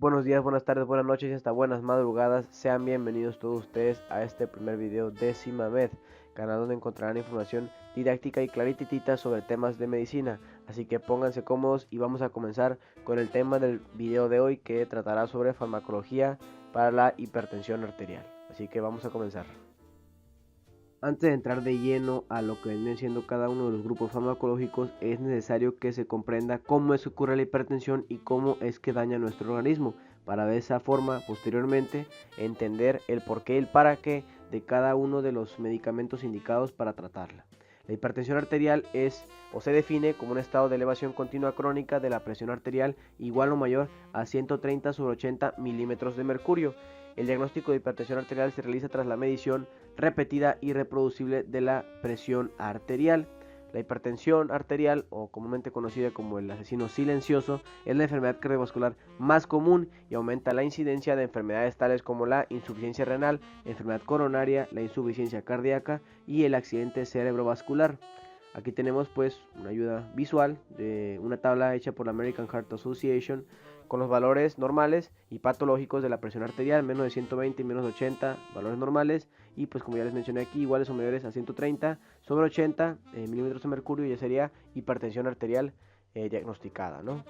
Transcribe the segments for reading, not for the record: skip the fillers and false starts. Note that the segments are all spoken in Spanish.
Buenos días, buenas tardes, buenas noches y hasta buenas madrugadas. Sean bienvenidos todos ustedes a este primer video de Simamed, canal donde encontrarán información didáctica y clarititita sobre temas de medicina. Así que pónganse cómodos y vamos a comenzar con el tema del video de hoy, que tratará sobre farmacología para la hipertensión arterial. Así que vamos a comenzar. Antes de entrar de lleno a lo que vienen siendo cada uno de los grupos farmacológicos, es necesario que se comprenda cómo es que ocurre la hipertensión y cómo es que daña nuestro organismo, para de esa forma posteriormente entender el porqué y el para qué de cada uno de los medicamentos indicados para tratarla. La hipertensión arterial es o se define como un estado de elevación continua crónica de la presión arterial igual o mayor a 130/80 milímetros de mercurio. El diagnóstico de hipertensión arterial se realiza tras la medición repetida y reproducible de la presión arterial. La hipertensión arterial, o comúnmente conocida como el asesino silencioso, es la enfermedad cardiovascular más común y aumenta la incidencia de enfermedades tales como la insuficiencia renal, enfermedad coronaria, la insuficiencia cardíaca y el accidente cerebrovascular. Aquí tenemos pues una ayuda visual de una tabla hecha por la American Heart Association con los valores normales y patológicos de la presión arterial, menos de 120 y menos de 80, valores normales, y pues como ya les mencioné aquí, iguales o mayores a 130/80 milímetros de mercurio, ya sería hipertensión arterial diagnosticada, ¿no?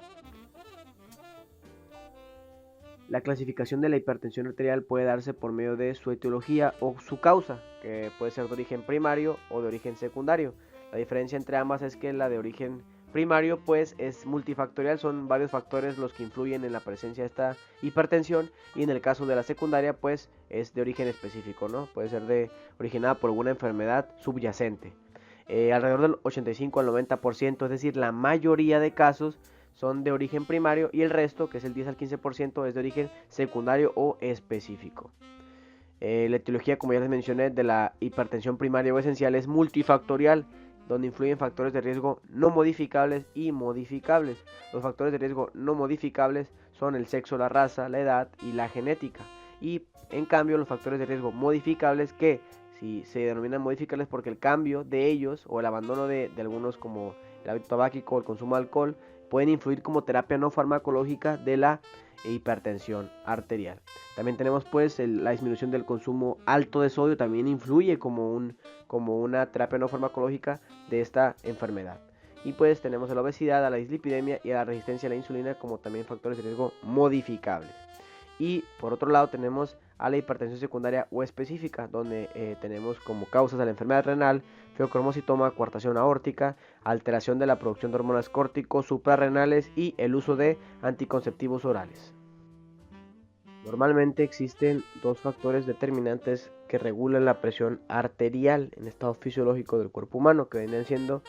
La clasificación de la hipertensión arterial puede darse por medio de su etiología o su causa, que puede ser de origen primario o de origen secundario. La diferencia entre ambas es que la de origen primario pues es multifactorial, son varios factores los que influyen en la presencia de esta hipertensión, y en el caso de la secundaria pues es de origen específico, ¿no? Puede ser originada por alguna enfermedad subyacente. Alrededor del 85 al 90%, es decir, la mayoría de casos son de origen primario, y el resto, que es el 10 al 15%, es de origen secundario o específico. La etiología, como ya les mencioné, de la hipertensión primaria o esencial es multifactorial, donde influyen factores de riesgo no modificables y modificables. Los factores de riesgo no modificables son el sexo, la raza, la edad y la genética. Y en cambio los factores de riesgo modificables, que si se denominan modificables porque el cambio de ellos o el abandono de algunos, como el hábito tabáquico o el consumo de alcohol, pueden influir como terapia no farmacológica de la hipertensión arterial. También tenemos pues la disminución del consumo alto de sodio, también influye como una terapia no farmacológica de esta enfermedad. Y pues tenemos a la obesidad, a la dislipidemia y a la resistencia a la insulina como también factores de riesgo modificables. Y por otro lado tenemos a la hipertensión secundaria o específica, donde tenemos como causas a la enfermedad renal, feocromocitoma, coartación aórtica, alteración de la producción de hormonas córticos suprarrenales y el uso de anticonceptivos orales. Normalmente existen dos factores determinantes que regulan la presión arterial en estado fisiológico del cuerpo humano, que vienen siendo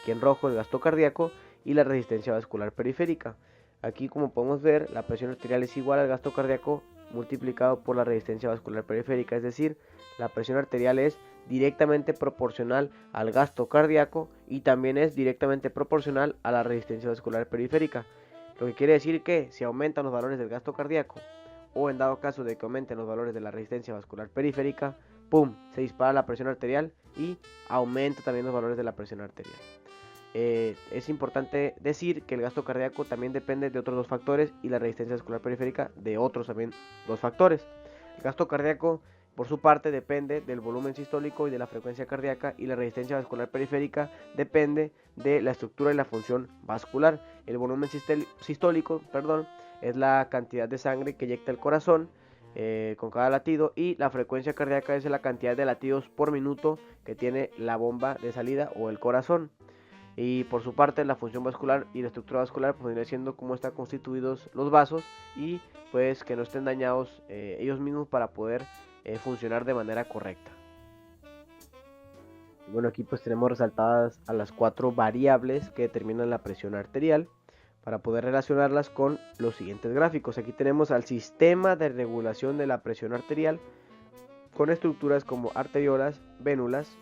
aquí en rojo el gasto cardíaco y la resistencia vascular periférica. Aquí, como podemos ver, la presión arterial es igual al gasto cardíaco multiplicado por la resistencia vascular periférica, es decir, la presión arterial es directamente proporcional al gasto cardíaco y también es directamente proporcional a la resistencia vascular periférica. Lo que quiere decir que si aumentan los valores del gasto cardíaco, o en dado caso de que aumenten los valores de la resistencia vascular periférica, ¡pum!, se dispara la presión arterial y aumenta también los valores de la presión arterial. Es importante decir que el gasto cardíaco también depende de otros dos factores y la resistencia vascular periférica de otros también dos factores. El gasto cardíaco, por su parte, depende del volumen sistólico y de la frecuencia cardíaca, y la resistencia vascular periférica depende de la estructura y la función vascular. El volumen sistólico, es la cantidad de sangre que eyecta el corazón con cada latido, y la frecuencia cardíaca es la cantidad de latidos por minuto que tiene la bomba de salida o el corazón. Y por su parte, la función vascular y la estructura vascular pues viene siendo cómo están constituidos los vasos, y pues que no estén dañados ellos mismos para poder funcionar de manera correcta. Bueno, aquí pues tenemos resaltadas a las 4 variables que determinan la presión arterial, para poder relacionarlas con los siguientes gráficos. Aquí tenemos al sistema de regulación de la presión arterial, con estructuras como arteriolas, vénulas,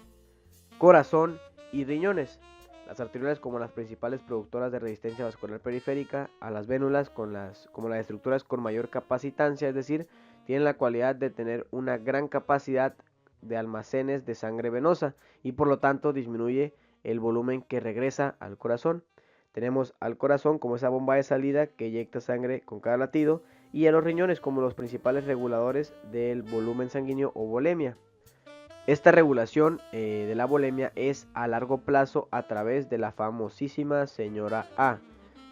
corazón y riñones. Las arteriolas como las principales productoras de resistencia vascular periférica, a las vénulas como las estructuras con mayor capacitancia, es decir, tienen la cualidad de tener una gran capacidad de almacenes de sangre venosa, y por lo tanto disminuye el volumen que regresa al corazón. Tenemos al corazón como esa bomba de salida que eyecta sangre con cada latido, y a los riñones como los principales reguladores del volumen sanguíneo o volemia. Esta regulación de la volemia es a largo plazo a través de la famosísima señora A.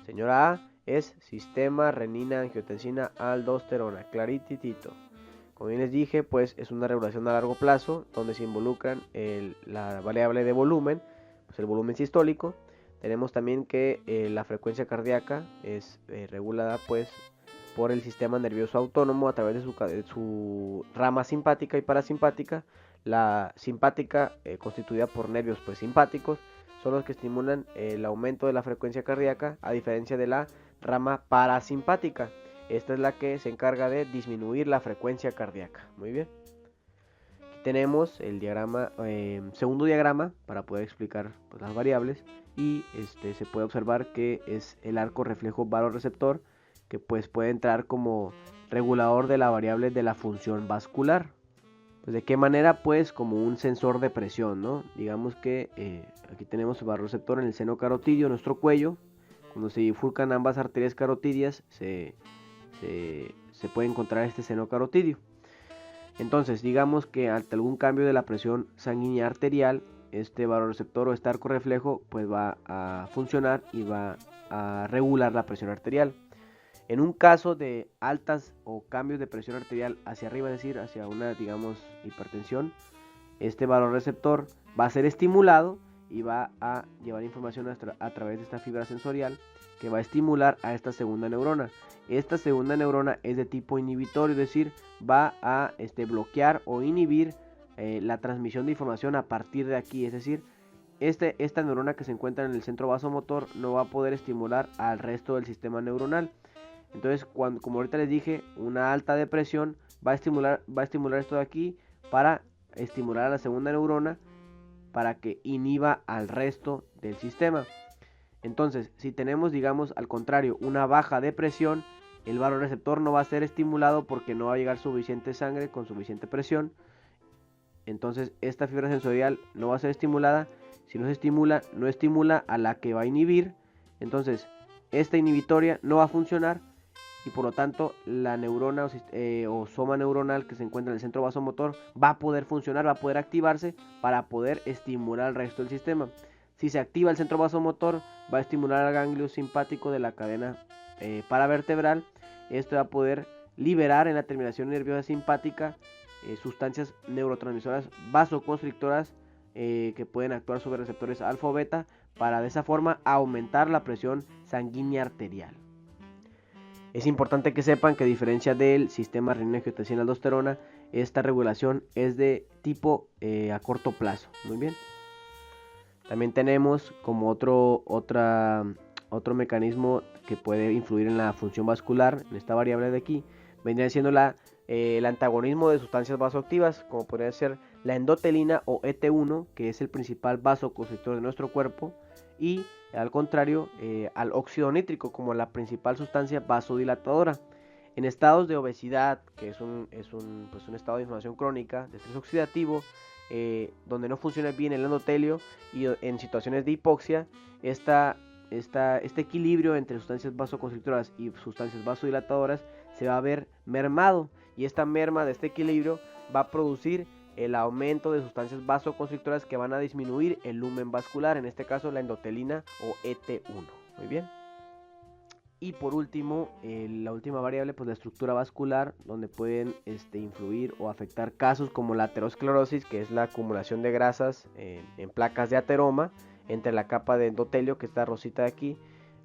Señora A es sistema renina-angiotensina-aldosterona, clarititito. Como bien les dije, pues es una regulación a largo plazo donde se involucran la variable de volumen, pues el volumen sistólico. Tenemos también que la frecuencia cardíaca es regulada pues por el sistema nervioso autónomo a través de su rama simpática y parasimpática. La simpática, constituida por nervios pues simpáticos, son los que estimulan el aumento de la frecuencia cardíaca, a diferencia de la rama parasimpática. Esta es la que se encarga de disminuir la frecuencia cardíaca. Muy bien. Aquí tenemos el diagrama, segundo diagrama, para poder explicar pues, las variables. Y se puede observar que es el arco reflejo baroreceptor, que pues puede entrar como regulador de la variable de la función vascular. Pues de qué manera, pues como un sensor de presión, ¿no? Digamos que aquí tenemos el baroreceptor en el seno carotidio, nuestro cuello. Cuando se bifurcan ambas arterias carotidias, se puede encontrar este seno carotidio. Entonces, digamos que ante algún cambio de la presión sanguínea arterial, este baroreceptor o este arco reflejo pues va a funcionar y va a regular la presión arterial. En un caso de altas o cambios de presión arterial hacia arriba, es decir, hacia una, digamos, hipertensión, este baroreceptor va a ser estimulado y va a llevar información a través de esta fibra sensorial que va a estimular a esta segunda neurona. Esta segunda neurona es de tipo inhibitorio, es decir, va a bloquear o inhibir la transmisión de información a partir de aquí, es decir, esta neurona que se encuentra en el centro vasomotor no va a poder estimular al resto del sistema neuronal. Entonces, como ahorita les dije, una alta de presión va a estimular esto de aquí para estimular a la segunda neurona para que inhiba al resto del sistema. Entonces, si tenemos, digamos, al contrario, una baja de presión, el baroreceptor no va a ser estimulado porque no va a llegar suficiente sangre con suficiente presión. Entonces, esta fibra sensorial no va a ser estimulada. Si no se estimula, no estimula a la que va a inhibir. Entonces, esta inhibitoria no va a funcionar y por lo tanto la neurona o soma neuronal que se encuentra en el centro vasomotor va a poder funcionar, va a poder activarse para poder estimular al resto del sistema. Si se activa el centro vasomotor, va a estimular al ganglio simpático de la cadena paravertebral. Esto va a poder liberar en la terminación nerviosa simpática sustancias neurotransmisoras vasoconstrictoras que pueden actuar sobre receptores alfa o beta para de esa forma aumentar la presión sanguínea arterial. Es importante que sepan que a diferencia del sistema renina-angiotensina-aldosterona, esta regulación es de tipo a corto plazo. Muy bien. También tenemos como otro mecanismo que puede influir en la función vascular, en esta variable de aquí, vendría siendo el antagonismo de sustancias vasoactivas, como podría ser la endotelina o ET1, que es el principal vasoconstrictor de nuestro cuerpo, y al contrario, al óxido nítrico como la principal sustancia vasodilatadora. En estados de obesidad, que es un estado de inflamación crónica, de estrés oxidativo, donde no funciona bien el endotelio, y en situaciones de hipoxia, este equilibrio entre sustancias vasoconstrictoras y sustancias vasodilatadoras se va a ver mermado, y esta merma de este equilibrio va a producir el aumento de sustancias vasoconstrictoras que van a disminuir el lumen vascular, en este caso la endotelina o ET1. Muy bien. Y por último, la última variable, pues la estructura vascular, donde pueden influir o afectar casos como la aterosclerosis, que es la acumulación de grasas en placas de ateroma entre la capa de endotelio, que está rosita de aquí,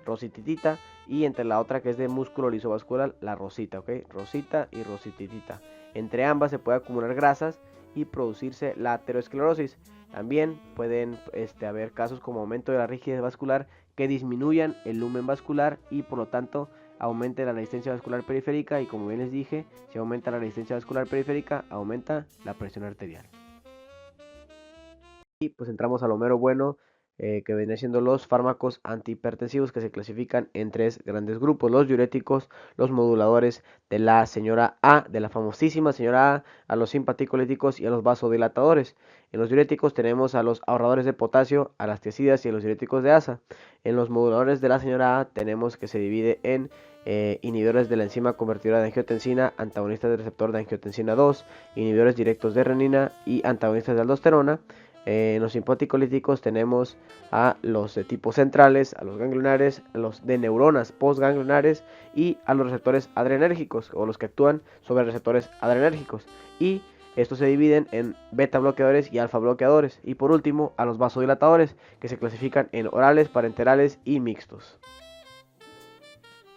rosititita, y entre la otra que es de músculo lisovascular, la rosita, ¿ok? Rosita y rosititita. Entre ambas se puede acumular grasas y producirse la aterosclerosis. También pueden haber casos como aumento de la rigidez vascular que disminuyan el lumen vascular y por lo tanto aumente la resistencia vascular periférica, y como bien les dije, si aumenta la resistencia vascular periférica, aumenta la presión arterial. Y pues entramos a lo mero bueno, que vienen siendo los fármacos antihipertensivos, que se clasifican en tres grandes grupos: los diuréticos, los moduladores de la señora A, de la famosísima señora a los simpaticolíticos y a los vasodilatadores. En los diuréticos tenemos a los ahorradores de potasio, a las tiazidas y a los diuréticos de asa. En los moduladores de la señora A tenemos que se divide en inhibidores de la enzima convertidora de angiotensina, antagonistas del receptor de angiotensina 2, inhibidores directos de renina y antagonistas de aldosterona. En los simpaticolíticos tenemos a los de tipo centrales, a los ganglionares, a los de neuronas postganglionares y a los receptores adrenérgicos, o los que actúan sobre receptores adrenérgicos. Y estos se dividen en beta bloqueadores y alfa bloqueadores. Y por último, a los vasodilatadores, que se clasifican en orales, parenterales y mixtos.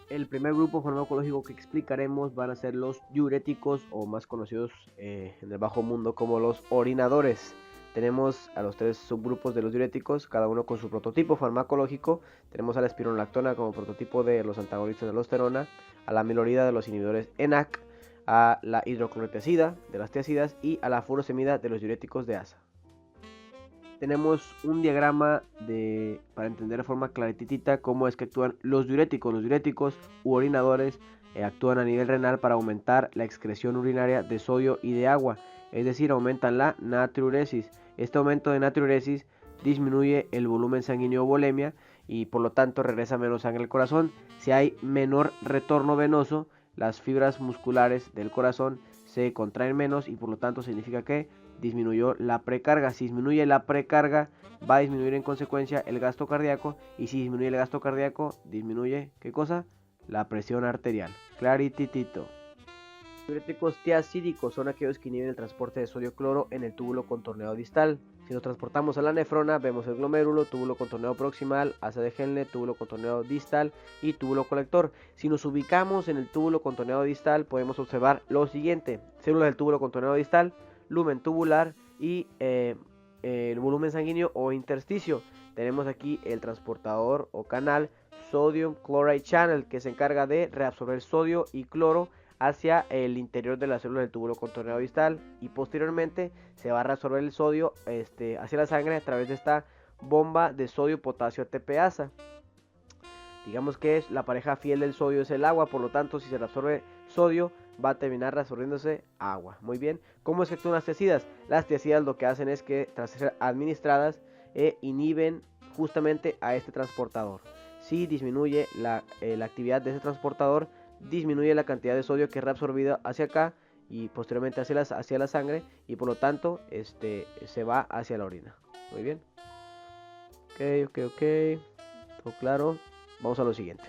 El primer grupo farmacológico que explicaremos van a ser los diuréticos, o más conocidos en el bajo mundo como los orinadores. Tenemos a los tres subgrupos de los diuréticos, cada uno con su prototipo farmacológico. Tenemos a la espironolactona como prototipo de los antagonistas de aldosterona, a la amilorida de los inhibidores ENaC, a la hidroclorotiazida de las tiazidas y a la furosemida de los diuréticos de asa. Tenemos un diagrama para entender de forma claritita cómo es que actúan los diuréticos. Los diuréticos u orinadores actúan a nivel renal para aumentar la excreción urinaria de sodio y de agua, es decir, aumentan la natriuresis. Este aumento de natriuresis disminuye el volumen sanguíneo o volemia y por lo tanto regresa menos sangre al corazón. Si hay menor retorno venoso, las fibras musculares del corazón se contraen menos y por lo tanto significa que disminuyó la precarga. Si disminuye la precarga, va a disminuir en consecuencia el gasto cardíaco, y si disminuye el gasto cardíaco, disminuye, ¿qué cosa? La presión arterial. Clarititito. Diuréticos tiacídicos son aquellos que inhiben el transporte de sodio-cloro en el túbulo contorneado distal. Si nos transportamos a la nefrona, vemos el glomérulo, túbulo contorneado proximal, asa de Henle, túbulo contorneado distal y túbulo colector. Si nos ubicamos en el túbulo contorneado distal, podemos observar lo siguiente: células del túbulo contorneado distal, lumen tubular y el volumen sanguíneo o intersticio. Tenemos aquí el transportador o canal Sodium Chloride Channel, que se encarga de reabsorber sodio y cloro hacia el interior de la célula del túbulo contorneado distal, y posteriormente se va a reabsorber el sodio hacia la sangre a través de esta bomba de sodio-potasio ATPasa. Digamos que es la pareja fiel del sodio es el agua, por lo tanto si se reabsorbe sodio va a terminar reabsorbiéndose agua. Muy bien, ¿cómo es que actúan las tiazidas? Las tiazidas lo que hacen es que, tras ser administradas, inhiben justamente a este transportador. Si disminuye la actividad de ese transportador, disminuye la cantidad de sodio que es reabsorbida hacia acá y posteriormente hacia la sangre, y por lo tanto se va hacia la orina. Muy bien. Ok. ¿Todo claro? Vamos a lo siguiente.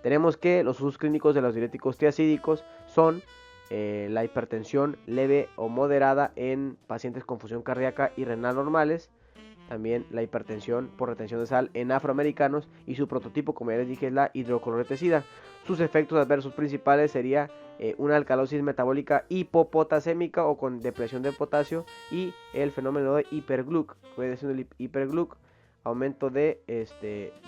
Tenemos que los usos clínicos de los diuréticos tiacídicos son la hipertensión leve o moderada en pacientes con función cardíaca y renal normales. También la hipertensión por retención de sal en afroamericanos, y su prototipo, como ya les dije, es la hidroclorotiazida. Sus efectos adversos principales sería una alcalosis metabólica hipopotasémica o con depresión de potasio, y el fenómeno de hipergluc, puede ser el hipergluc, aumento de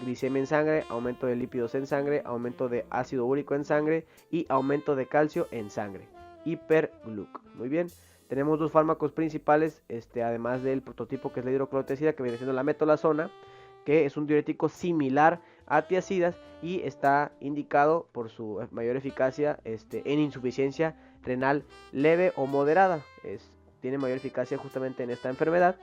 glicemia en sangre, aumento de lípidos en sangre, aumento de ácido úrico en sangre y aumento de calcio en sangre. Hipergluc. Muy bien. Tenemos dos fármacos principales, además del prototipo, que es la hidroclorotiazida, que viene siendo la metolazona, que es un diurético similar a tiazidas y está indicado por su mayor eficacia en insuficiencia renal leve o moderada. Tiene mayor eficacia justamente en esta enfermedad.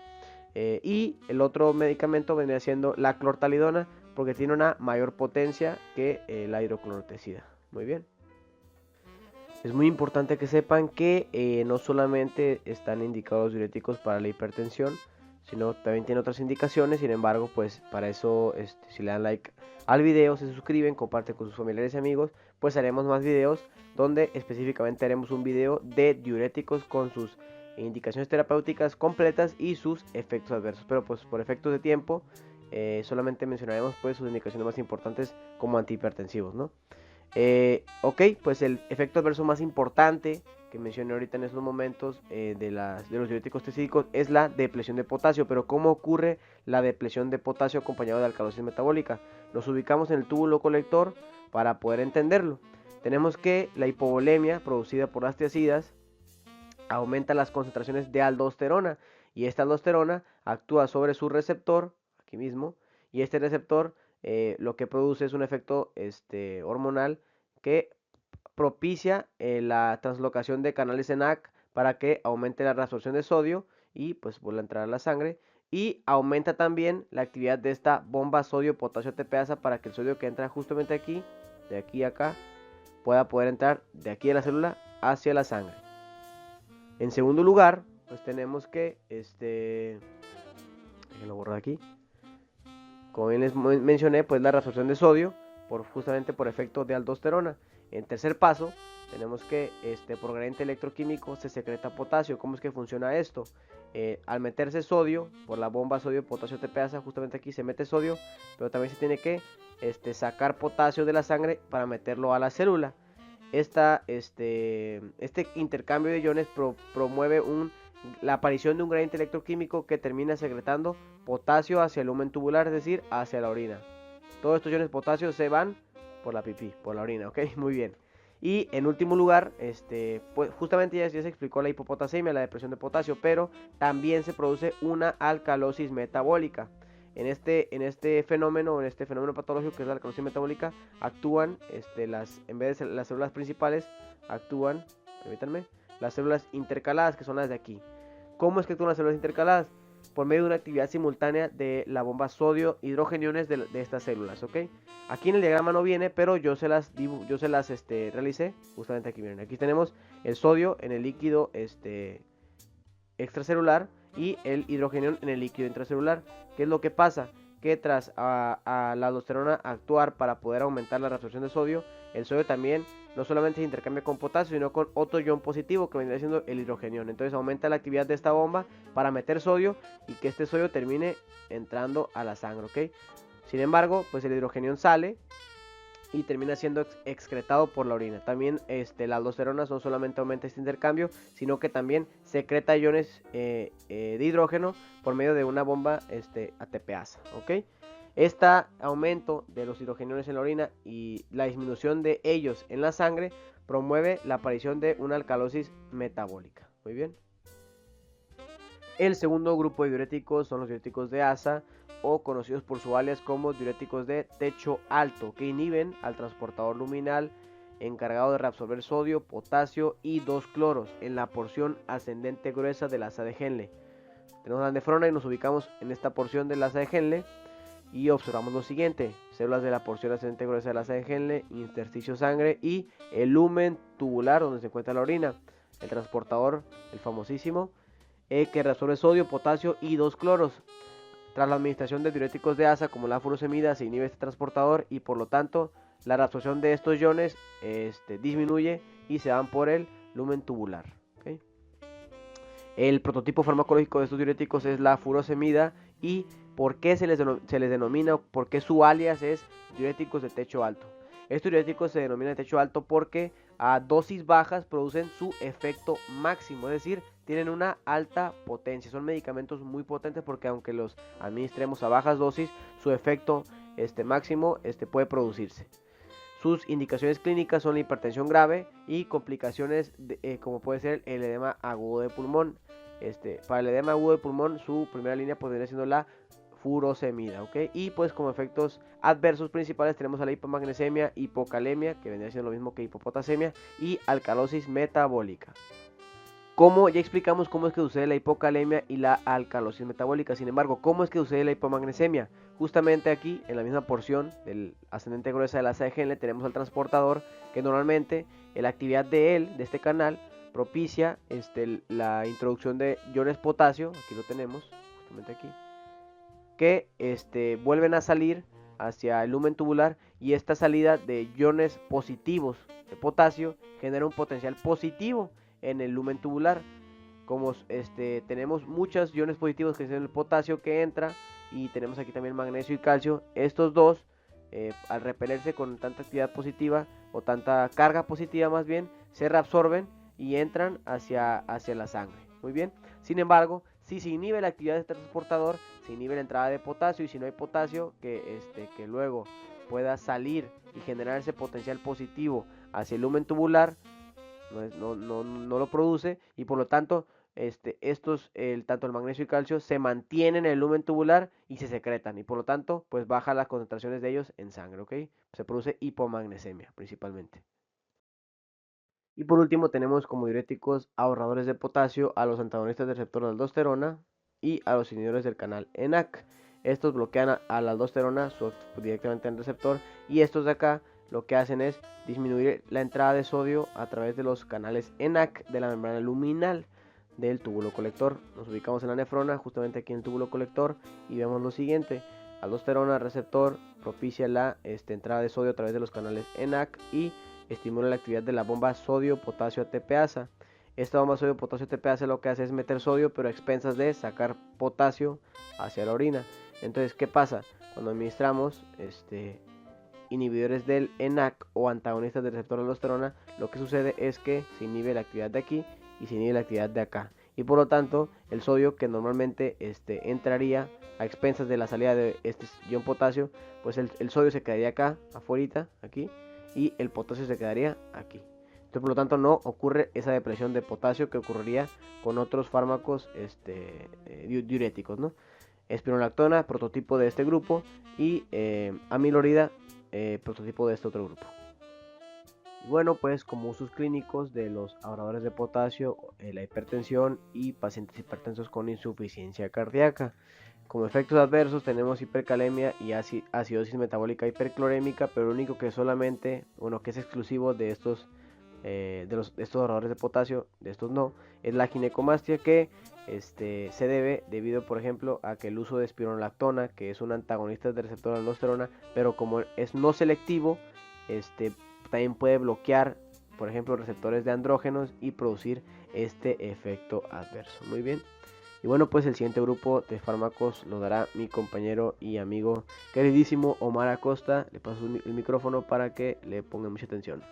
Y el otro medicamento vendría siendo la clortalidona, porque tiene una mayor potencia que la hidroclorotiazida. Muy bien. Es muy importante que sepan que no solamente están indicados los diuréticos para la hipertensión, sino también tiene otras indicaciones. Sin embargo, pues para eso, si le dan like al video, se suscriben, comparten con sus familiares y amigos, pues haremos más videos donde específicamente haremos un video de diuréticos con sus indicaciones terapéuticas completas y sus efectos adversos. Pero pues por efectos de tiempo solamente mencionaremos pues sus indicaciones más importantes como antihipertensivos, ¿no? Ok, pues el efecto adverso más importante que mencioné ahorita en estos momentos de los diuréticos tiacídicos es la depresión de potasio. Pero ¿cómo ocurre la depresión de potasio acompañado de alcalosis metabólica? Nos ubicamos en el túbulo colector para poder entenderlo. Tenemos que la hipovolemia producida por las tiazidas aumenta las concentraciones de aldosterona, y esta aldosterona actúa sobre su receptor, aquí mismo, y este receptor lo que produce es un efecto hormonal que propicia la translocación de canales en AC para que aumente la reabsorción de sodio y pues vuelva a entrar a la sangre, y aumenta también la actividad de esta bomba sodio-potasio ATPasa para que el sodio que entra justamente aquí, de aquí a acá, pueda poder entrar de aquí de la célula hacia la sangre. En segundo lugar, pues tenemos que, déjenlo borrar aquí, como bien les mencioné, pues la reabsorción de sodio, justamente por efecto de aldosterona. En tercer paso, tenemos que por gradiente electroquímico se secreta potasio. ¿Cómo es que funciona esto? Al meterse sodio, por la bomba sodio-potasio ATPasa, justamente aquí se mete sodio, pero también se tiene que sacar potasio de la sangre para meterlo a la célula. Este intercambio de iones promueve la aparición de un gradiente electroquímico que termina secretando potasio hacia el lumen tubular, es decir, hacia la orina. Todos estos iones de potasio se van por la pipí, por la orina, ¿ok? Muy bien. Y en último lugar, pues justamente ya se explicó la hipopotasemia, la depresión de potasio, pero también se produce una alcalosis metabólica. En este fenómeno patológico que es la alcalosis metabólica, actúan, en vez de las células principales, actúan, permítanme, las células intercaladas, que son las de aquí. ¿Cómo es que actúan las células intercaladas? Por medio de una actividad simultánea de la bomba sodio-hidrogeniones de estas células, ¿ok? Aquí en el diagrama no viene, pero yo se las realicé justamente aquí. Miren, aquí tenemos el sodio en el líquido extracelular y el hidrogenión en el líquido intracelular. ¿Qué es lo que pasa? Que tras a la aldosterona actuar para poder aumentar la reabsorción de sodio, el sodio también no solamente se intercambia con potasio, sino con otro ion positivo que vendría siendo el hidrogenión. Entonces aumenta la actividad de esta bomba para meter sodio y que este sodio termine entrando a la sangre, ¿ok? Sin embargo, pues el hidrogenión sale y termina siendo excretado por la orina. También la aldosterona no solamente aumenta este intercambio, sino que también secreta iones de hidrógeno por medio de una bomba ATPasa, ¿ok? Este aumento de los hidrogeniones en la orina y la disminución de ellos en la sangre promueve la aparición de una alcalosis metabólica. Muy bien. El segundo grupo de diuréticos son los diuréticos de asa, o conocidos por su alias como diuréticos de techo alto, que inhiben al transportador luminal encargado de reabsorber sodio, potasio y 2-cloros en la porción ascendente gruesa del asa de Henle. Tenemos la nefrona y nos ubicamos en esta porción del asa de Henle y observamos lo siguiente: células de la porción ascendente gruesa del asa de Henle, intersticio sangre y el lumen tubular donde se encuentra la orina. El transportador, el famosísimo, que reabsorbe sodio, potasio y 2-cloros. Tras la administración de diuréticos de asa como la furosemida se inhibe este transportador y por lo tanto la reabsorción de estos iones disminuye y se van por el lumen tubular, ¿okay? El prototipo farmacológico de estos diuréticos es la furosemida. ¿Y por qué se les denomina, por qué su alias es diuréticos de techo alto? Estos diuréticos se denominan de techo alto porque a dosis bajas producen su efecto máximo, es decir, tienen una alta potencia. Son medicamentos muy potentes porque aunque los administremos a bajas dosis, su efecto máximo puede producirse. Sus indicaciones clínicas son la hipertensión grave y complicaciones como puede ser el edema agudo de pulmón. Para el edema agudo de pulmón, su primera línea podría siendo la furosemida, ¿ok? Y pues como efectos adversos principales tenemos a la hipomagnesemia, hipocalemia, que vendría siendo lo mismo que hipopotasemia, y alcalosis metabólica. Como ya explicamos cómo es que sucede la hipocalemia y la alcalosis metabólica. Sin embargo, ¿cómo es que sucede la hipomagnesemia? Justamente aquí, en la misma porción del ascendente gruesa del asa de Henle, tenemos al transportador que normalmente la actividad de este canal, propicia la introducción de iones potasio, aquí lo tenemos, justamente aquí, que vuelven a salir hacia el lumen tubular, y esta salida de iones positivos de potasio genera un potencial positivo en el lumen tubular. Como tenemos muchos iones positivos que es el potasio que entra, y tenemos aquí también magnesio y calcio, estos dos al repelerse con tanta actividad positiva o tanta carga positiva más bien, se reabsorben y entran hacia la sangre. Muy bien. Sin embargo, si se inhibe la actividad de este transportador, se inhibe la entrada de potasio, y si no hay potasio que luego pueda salir y generar ese potencial positivo hacia el lumen tubular, no lo produce, y por lo tanto tanto el magnesio y calcio, se mantienen en el lumen tubular y se secretan, y por lo tanto, pues baja las concentraciones de ellos en sangre, ¿ok? Se produce hipomagnesemia principalmente. Y por último tenemos como diuréticos ahorradores de potasio a los antagonistas del receptor de aldosterona y a los inhibidores del canal ENaC. Estos bloquean a la aldosterona directamente en el receptor, y estos de acá lo que hacen es disminuir la entrada de sodio a través de los canales ENaC de la membrana luminal del túbulo colector. Nos ubicamos en la nefrona, justamente aquí en el túbulo colector, y vemos lo siguiente: aldosterona receptor propicia la entrada de sodio a través de los canales ENaC y estimula la actividad de la bomba sodio-potasio ATPasa. Esta bomba sodio-potasio ATPasa lo que hace es meter sodio, pero a expensas de sacar potasio hacia la orina. Entonces, ¿qué pasa? Cuando administramos inhibidores del ENaC o antagonistas del receptor de aldosterona, lo que sucede es que se inhibe la actividad de aquí y se inhibe la actividad de acá. Y por lo tanto, el sodio que normalmente entraría a expensas de la salida de este ion potasio, pues el sodio se quedaría acá, afuera, aquí, y el potasio se quedaría aquí. Entonces, por lo tanto, no ocurre esa depresión de potasio que ocurriría con otros fármacos diuréticos, ¿no? Espironolactona, prototipo de este grupo, y amilorida, prototipo de este otro grupo. Y bueno, pues como usos clínicos de los ahorradores de potasio, la hipertensión y pacientes hipertensos con insuficiencia cardíaca. Como efectos adversos tenemos hipercalemia y acidosis metabólica hiperclorémica, pero lo único que solamente, bueno, que es exclusivo de estos ahorradores de potasio, de estos no, es la ginecomastia, que se debe debido, por ejemplo, a que el uso de espironolactona, que es un antagonista del receptor de aldosterona, pero como es no selectivo, también puede bloquear, por ejemplo, receptores de andrógenos y producir este efecto adverso. Muy bien. Y bueno, pues el siguiente grupo de fármacos lo dará mi compañero y amigo queridísimo Omar Acosta. Le paso el micrófono para que le ponga mucha atención.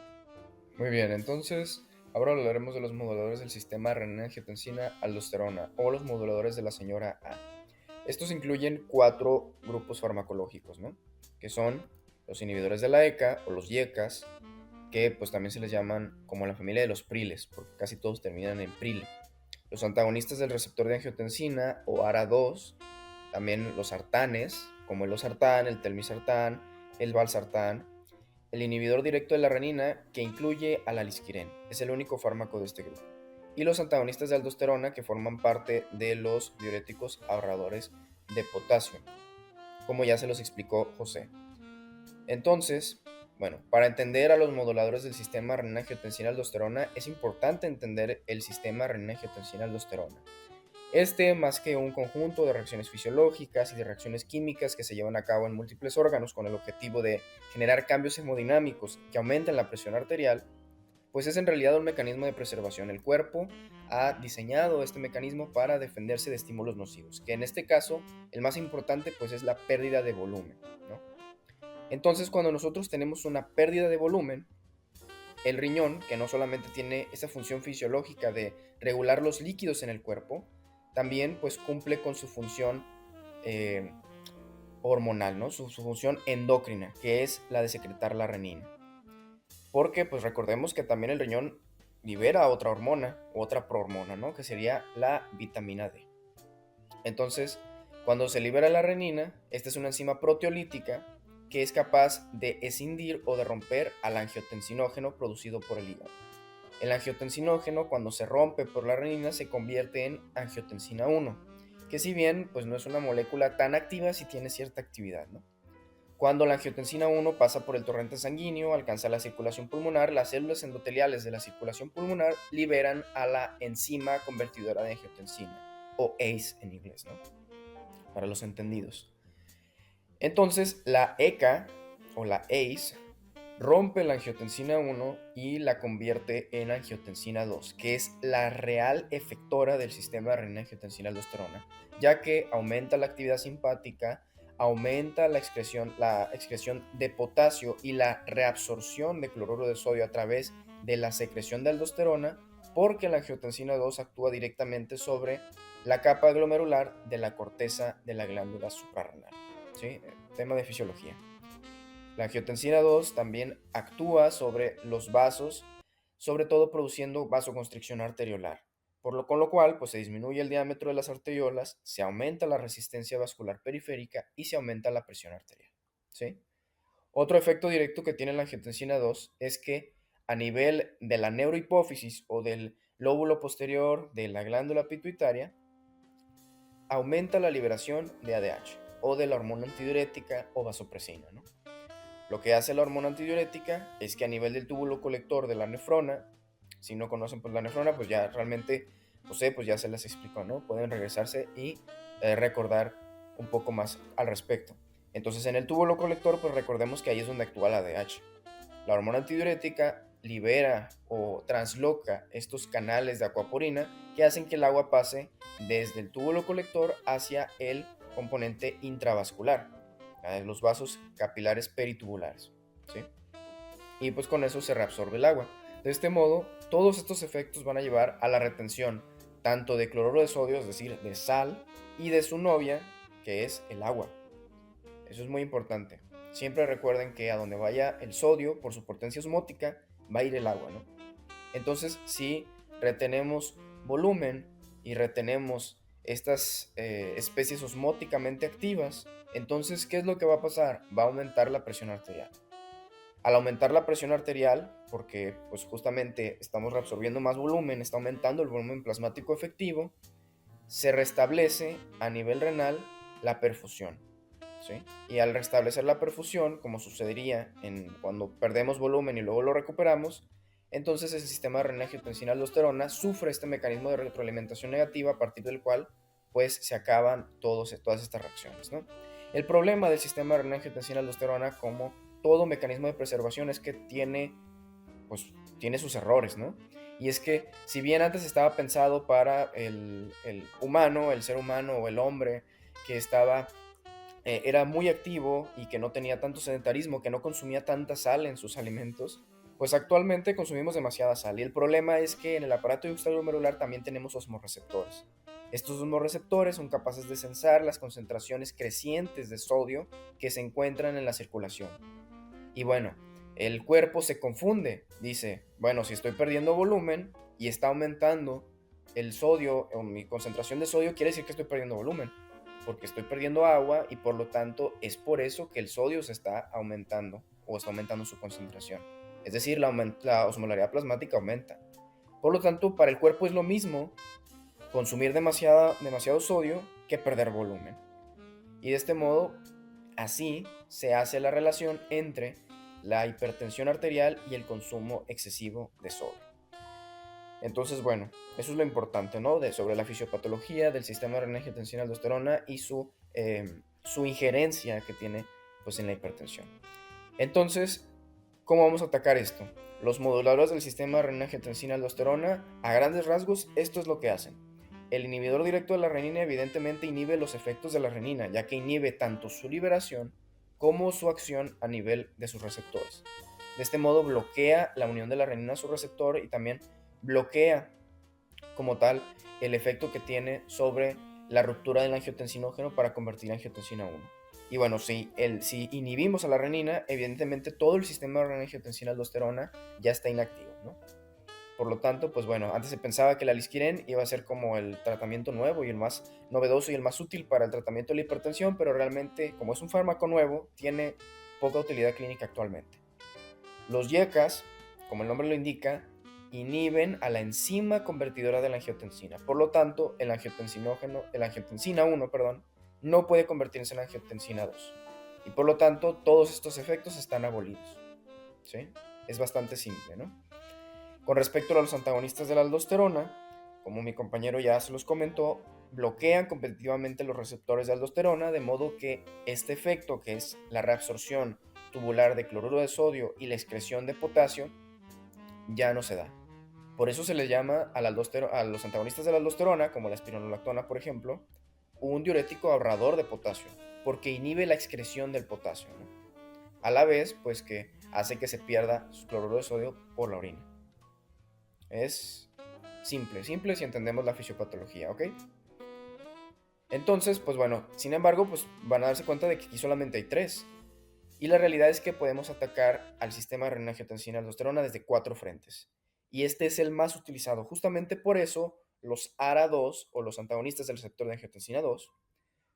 Muy bien, entonces ahora hablaremos de los moduladores del sistema renina-angiotensina-aldosterona o los moduladores de la señora A. Estos incluyen 4 grupos farmacológicos, ¿no? Que son los inhibidores de la ECA o los IECAS, que pues también se les llaman como la familia de los priles, porque casi todos terminan en prile. Los antagonistas del receptor de angiotensina o ARA2, también los sartanes, como el losartán, el telmisartán, el valsartán, el inhibidor directo de la renina, que incluye al alisquirén, es el único fármaco de este grupo, y los antagonistas de aldosterona, que forman parte de los diuréticos ahorradores de potasio, como ya se los explicó José. Entonces, bueno, para entender a los moduladores del sistema renina-angiotensina-aldosterona es importante entender el sistema renina-angiotensina-aldosterona. Más que un conjunto de reacciones fisiológicas y de reacciones químicas que se llevan a cabo en múltiples órganos con el objetivo de generar cambios hemodinámicos que aumenten la presión arterial, pues es en realidad un mecanismo de preservación. El cuerpo ha diseñado este mecanismo para defenderse de estímulos nocivos, que en este caso el más importante pues es la pérdida de volumen, ¿no? Entonces, cuando nosotros tenemos una pérdida de volumen, el riñón, que no solamente tiene esa función fisiológica de regular los líquidos en el cuerpo, también pues cumple con su función eh, hormonal, ¿no? Su función endocrina, que es la de secretar la renina. Porque pues recordemos que también el riñón libera otra hormona, otra prohormona, ¿no? Que sería la vitamina D. Entonces, cuando se libera la renina, esta es una enzima proteolítica que es capaz de escindir o de romper al angiotensinógeno producido por el hígado. El angiotensinógeno, cuando se rompe por la renina, se convierte en angiotensina 1, que si bien pues no es una molécula tan activa, sí tiene cierta actividad, ¿no? Cuando la angiotensina 1 pasa por el torrente sanguíneo, alcanza la circulación pulmonar, las células endoteliales de la circulación pulmonar liberan a la enzima convertidora de angiotensina, o ACE en inglés, ¿no? Para los entendidos. Entonces, la ECA, o la ACE, rompe la angiotensina 1 y la convierte en angiotensina 2, que es la real efectora del sistema renina-angiotensina-aldosterona, ya que aumenta la actividad simpática, aumenta la excreción de potasio y la reabsorción de cloruro de sodio a través de la secreción de aldosterona, porque la angiotensina 2 actúa directamente sobre la capa glomerular de la corteza de la glándula suprarrenal. ¿Sí? Tema de fisiología. La angiotensina 2 también actúa sobre los vasos, sobre todo produciendo vasoconstricción arteriolar. Con lo cual, pues se disminuye el diámetro de las arteriolas, se aumenta la resistencia vascular periférica y se aumenta la presión arterial, ¿sí? Otro efecto directo que tiene la angiotensina 2 es que a nivel de la neurohipófisis o del lóbulo posterior de la glándula pituitaria, aumenta la liberación de ADH o de la hormona antidiurética o vasopresina, ¿no? Lo que hace la hormona antidiurética es que a nivel del túbulo colector de la nefrona, si no conocen pues la nefrona, pues ya realmente, pues ya se les explicó, ¿no? Pueden regresarse y recordar un poco más al respecto. Entonces en el túbulo colector, pues recordemos que ahí es donde actúa la ADH. La hormona antidiurética libera o transloca estos canales de acuaporina que hacen que el agua pase desde el túbulo colector hacia el componente intravascular, los vasos capilares peritubulares, ¿sí? Y pues con eso se reabsorbe el agua. De este modo, todos estos efectos van a llevar a la retención tanto de cloruro de sodio, es decir, de sal, y de su novia, que es el agua. Eso es muy importante. Siempre recuerden que a donde vaya el sodio, por su potencia osmótica, va a ir el agua, ¿no? Entonces, si retenemos volumen y retenemos estas especies osmóticamente activas, entonces, ¿qué es lo que va a pasar? Va a aumentar la presión arterial. Al aumentar la presión arterial, porque pues justamente estamos reabsorbiendo más volumen, está aumentando el volumen plasmático efectivo, se restablece a nivel renal la perfusión, ¿sí? Y al restablecer la perfusión, como sucedería cuando perdemos volumen y luego lo recuperamos, entonces el sistema renina-angiotensina-aldosterona sufre este mecanismo de retroalimentación negativa a partir del cual pues se acaban todas estas reacciones, ¿no? El problema del sistema renina-angiotensina-aldosterona, como todo mecanismo de preservación, es que pues, tiene sus errores, ¿no? Y es que si bien antes estaba pensado para el humano, el ser humano o el hombre que era muy activo y que no tenía tanto sedentarismo, que no consumía tanta sal en sus alimentos, pues actualmente consumimos demasiada sal. Y el problema es que en el aparato extraglomerular también tenemos osmorreceptores. Estos osmorreceptores son capaces de sensar las concentraciones crecientes de sodio que se encuentran en la circulación. Y bueno, el cuerpo se confunde. Dice, bueno, si estoy perdiendo volumen y está aumentando el sodio o mi concentración de sodio, quiere decir que estoy perdiendo volumen, porque estoy perdiendo agua y por lo tanto es por eso que el sodio se está aumentando o está aumentando su concentración. Es decir, la osmolaridad plasmática aumenta. Por lo tanto, para el cuerpo es lo mismo consumir demasiado sodio que perder volumen. Y de este modo, así se hace la relación entre la hipertensión arterial y el consumo excesivo de sodio. Entonces, bueno, eso es lo importante, ¿no? Sobre la fisiopatología del sistema renina-angiotensina-aldosterona y su injerencia que tiene pues, en la hipertensión. Entonces, ¿cómo vamos a atacar esto? Los moduladores del sistema renina-angiotensina-aldosterona, a grandes rasgos, esto es lo que hacen. El inhibidor directo de la renina evidentemente inhibe los efectos de la renina, ya que inhibe tanto su liberación como su acción a nivel de sus receptores. De este modo bloquea la unión de la renina a su receptor y también bloquea como tal el efecto que tiene sobre la ruptura del angiotensinógeno para convertir angiotensina 1. Y bueno, si inhibimos a la renina, evidentemente todo el sistema de renina-angiotensina-aldosterona ya está inactivo, ¿no? Por lo tanto, pues bueno, antes se pensaba que la lisquiren iba a ser como el tratamiento nuevo y el más novedoso y el más útil para el tratamiento de la hipertensión, pero realmente, como es un fármaco nuevo, tiene poca utilidad clínica actualmente. Los YECAs, como el nombre lo indica, inhiben a la enzima convertidora de la angiotensina. Por lo tanto, el angiotensina 1, no puede convertirse en angiotensina 2. Y por lo tanto, todos estos efectos están abolidos, ¿sí? Es bastante simple, ¿no? Con respecto a los antagonistas de la aldosterona, como mi compañero ya se los comentó, bloquean competitivamente los receptores de aldosterona, de modo que este efecto, que es la reabsorción tubular de cloruro de sodio y la excreción de potasio, ya no se da. Por eso se les llama a los antagonistas de la aldosterona, como la espironolactona, por ejemplo, un diurético ahorrador de potasio, porque inhibe la excreción del potasio, ¿no? A la vez, pues que hace que se pierda su cloruro de sodio por la orina. Es simple si entendemos la fisiopatología, ¿ok? Entonces, pues bueno, sin embargo, pues van a darse cuenta de que aquí solamente hay 3. Y la realidad es que podemos atacar al sistema de renina-angiotensina-aldosterona desde 4 frentes. Y este es el más utilizado. Justamente por eso los ARA2 o los antagonistas del receptor de angiotensina 2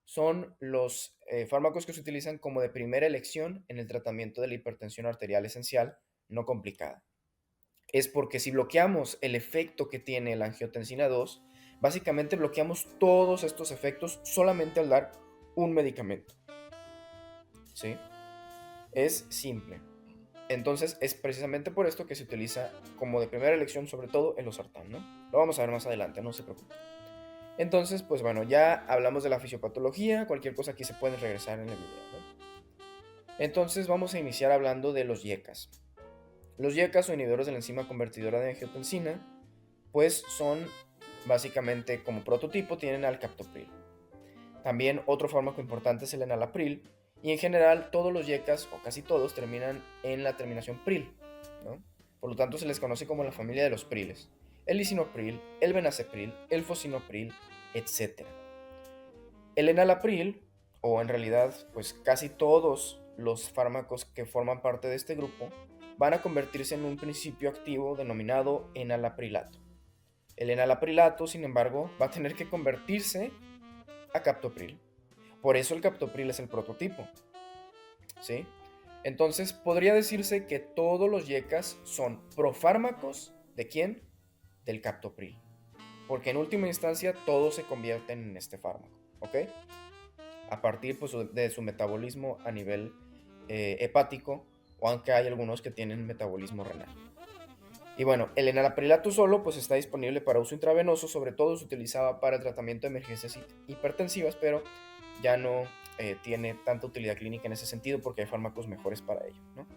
son los fármacos que se utilizan como de primera elección en el tratamiento de la hipertensión arterial esencial no complicada. Es porque si bloqueamos el efecto que tiene la angiotensina 2, básicamente bloqueamos todos estos efectos solamente al dar un medicamento. ¿Sí? Es simple. Entonces es precisamente por esto que se utiliza como de primera elección, sobre todo el losartán, ¿no? Lo vamos a ver más adelante, no se preocupen. Entonces, pues bueno, ya hablamos de la fisiopatología, cualquier cosa aquí se puede regresar en el video, ¿no? Entonces vamos a iniciar hablando de los YECAs. Los YECAs o inhibidores de la enzima convertidora de angiotensina, pues son básicamente como prototipo tienen al captopril. También otro fármaco importante es el enalapril, y en general todos los YECAs, o casi todos, terminan en la terminación pril, ¿no? Por lo tanto se les conoce como la familia de los priles. El lisinopril, el benacepril, el fosinopril, etc. El enalapril, o en realidad pues casi todos los fármacos que forman parte de este grupo, van a convertirse en un principio activo denominado enalaprilato. El enalaprilato, sin embargo, va a tener que convertirse a captopril. Por eso el captopril es el prototipo, ¿sí? Entonces podría decirse que todos los YECAs son profármacos ¿de quién? Del captopril. Porque en última instancia todos se convierten en este fármaco, ¿ok? A partir pues, de su metabolismo a nivel hepático, o aunque hay algunos que tienen metabolismo renal. Y bueno, el enalaprilato solo pues está disponible para uso intravenoso, sobre todo se utilizaba para el tratamiento de emergencias hipertensivas, pero ya no tiene tanta utilidad clínica en ese sentido porque hay fármacos mejores para ello, ¿no?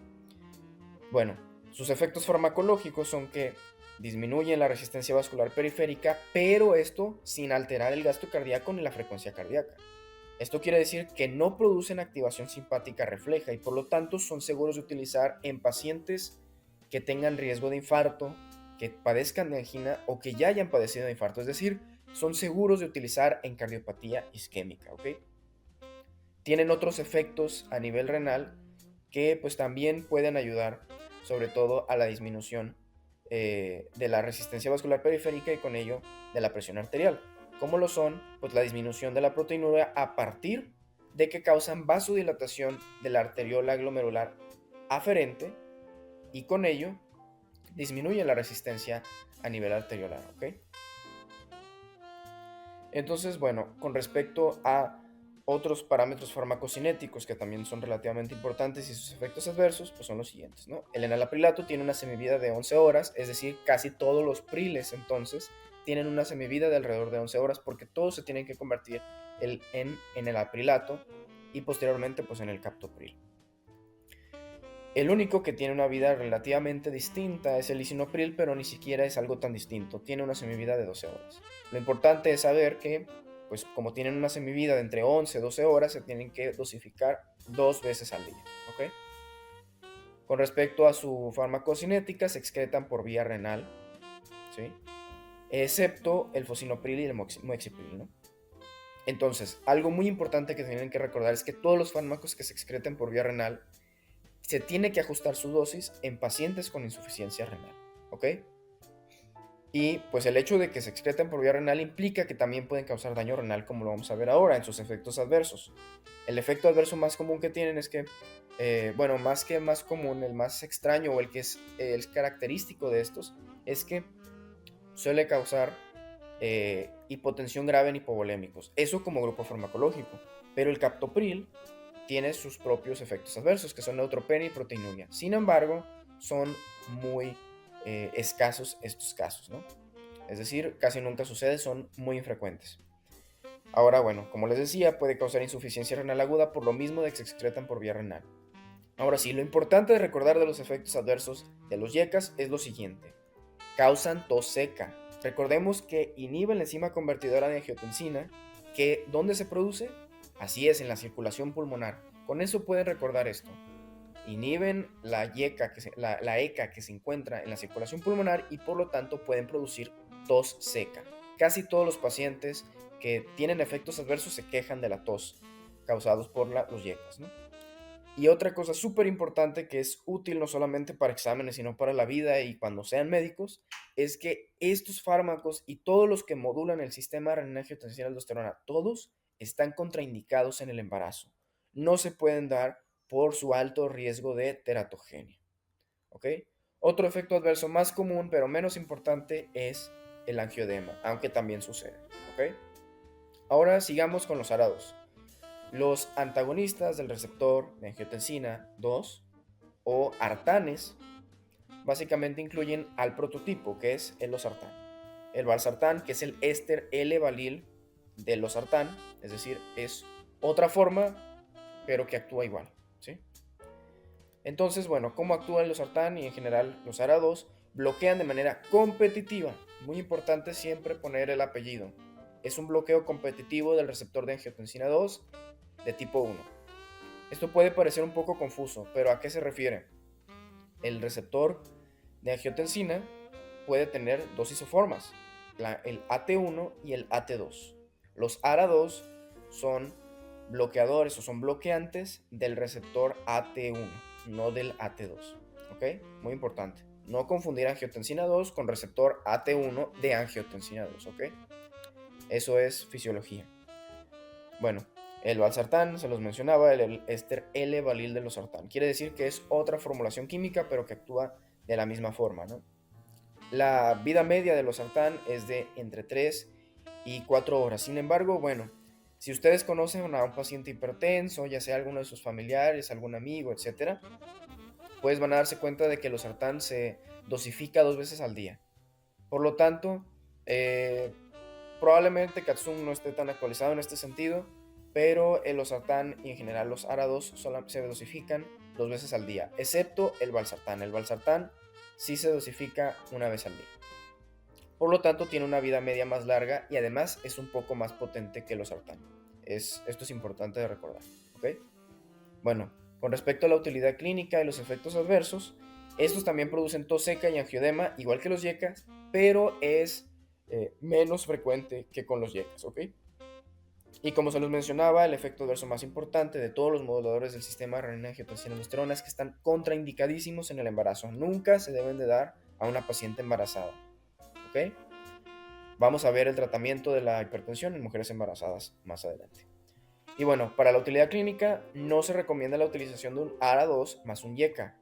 Bueno, sus efectos farmacológicos son que disminuyen la resistencia vascular periférica, pero esto sin alterar el gasto cardíaco ni la frecuencia cardíaca. Esto quiere decir que no producen activación simpática refleja y por lo tanto son seguros de utilizar en pacientes que tengan riesgo de infarto, que padezcan de angina o que ya hayan padecido de infarto. Es decir, son seguros de utilizar en cardiopatía isquémica, ¿ok? Tienen otros efectos a nivel renal que pues también pueden ayudar sobre todo a la disminución de la resistencia vascular periférica y con ello de la presión arterial, como lo son pues la disminución de la proteinuria a partir de que causan vasodilatación de la arteriola glomerular aferente y con ello disminuye la resistencia a nivel arteriolar, ¿ok? Entonces, bueno, con respecto a otros parámetros farmacocinéticos que también son relativamente importantes y sus efectos adversos, pues son los siguientes, ¿no? El enalaprilato tiene una semivida de 11 horas, es decir, casi todos los priles entonces tienen una semivida de alrededor de 11 horas porque todos se tienen que convertir en enalaprilato y posteriormente pues en el captopril. El único que tiene una vida relativamente distinta es el lisinopril, pero ni siquiera es algo tan distinto, tiene una semivida de 12 horas. Lo importante es saber que, pues como tienen una semivida de entre 11 y 12 horas, se tienen que dosificar 2 veces al día, ¿ok? Con respecto a su farmacocinética, se excretan por vía renal, ¿sí? Excepto el fosinopril y el moexipril, ¿no? Entonces, algo muy importante que tienen que recordar es que todos los fármacos que se excreten por vía renal se tiene que ajustar su dosis en pacientes con insuficiencia renal, ¿ok? Y pues el hecho de que se excreten por vía renal implica que también pueden causar daño renal, como lo vamos a ver ahora en sus efectos adversos. El efecto adverso más común que tienen es que, bueno, más que más común, el más extraño o el que es el característico de estos, es que suele causar hipotensión grave en hipovolémicos. Eso como grupo farmacológico. Pero el captopril tiene sus propios efectos adversos, que son neutropenia y proteinuria. Sin embargo, son muy escasos estos casos, ¿no? Es decir, casi nunca sucede, son muy infrecuentes. Ahora, bueno, como les decía, puede causar insuficiencia renal aguda por lo mismo de que se excretan por vía renal. Ahora sí, lo importante de recordar de los efectos adversos de los YECAs es lo siguiente. Causan tos seca. Recordemos que inhiben la enzima convertidora de angiotensina, que ¿dónde se produce? Así es, en la circulación pulmonar. Con eso pueden recordar esto. Inhiben la ECA que se encuentra en la circulación pulmonar y por lo tanto pueden producir tos seca. Casi todos los pacientes que tienen efectos adversos se quejan de la tos causados por los YECAs, ¿no? Y otra cosa súper importante que es útil no solamente para exámenes, sino para la vida y cuando sean médicos, es que estos fármacos y todos los que modulan el sistema renina-angiotensina-aldosterona, todos están contraindicados en el embarazo. No se pueden dar por su alto riesgo de teratogenia. ¿Ok? Otro efecto adverso más común, pero menos importante, es el angioedema, aunque también sucede. ¿Ok? Ahora sigamos con los ARA2. Los antagonistas del receptor de angiotensina 2 o artanes básicamente incluyen al prototipo, que es el losartán. El valsartán, que es el éster L-valil del losartán, es decir, es otra forma, pero que actúa igual, ¿sí? Entonces, bueno, ¿cómo actúa el losartán y en general los ARA2? Bloquean de manera competitiva. Muy importante siempre poner el apellido. Es un bloqueo competitivo del receptor de angiotensina 2 de tipo 1. Esto puede parecer un poco confuso, pero ¿a qué se refiere? El receptor de angiotensina puede tener dos isoformas, el AT1 y el AT2. Los ARA2 son bloqueadores o son bloqueantes del receptor AT1, no del AT2. ¿Ok? Muy importante. No confundir angiotensina 2 con receptor AT1 de angiotensina 2. ¿Ok? Eso es fisiología. Bueno, el valsartán, se los mencionaba, el éster L-valil del losartán. Quiere decir que es otra formulación química, pero que actúa de la misma forma, ¿no? La vida media del losartán es de entre 3 y 4 horas. Sin embargo, bueno, si ustedes conocen a un paciente hipertenso, ya sea alguno de sus familiares, algún amigo, etcétera, pues van a darse cuenta de que el losartán se dosifica 2 veces al día. Por lo tanto, probablemente Katsum no esté tan actualizado en este sentido, pero el losartán y en general los ARA2 se dosifican 2 veces al día, excepto el valsartán. El valsartán sí se dosifica una vez al día. Por lo tanto, tiene una vida media más larga y además es un poco más potente que el losartán. Esto es importante de recordar. ¿Ok? Bueno, con respecto a la utilidad clínica y los efectos adversos, estos también producen tos seca y angioedema, igual que los YECAs, pero es menos frecuente que con los YECAs, ¿ok? Y como se los mencionaba, el efecto adverso más importante de todos los moduladores del sistema renina-angiotensina-aldosterona es que están contraindicadísimos en el embarazo. Nunca se deben de dar a una paciente embarazada, ¿ok? Vamos a ver el tratamiento de la hipertensión en mujeres embarazadas más adelante. Y bueno, para la utilidad clínica no se recomienda la utilización de un ARA2 más un YECA.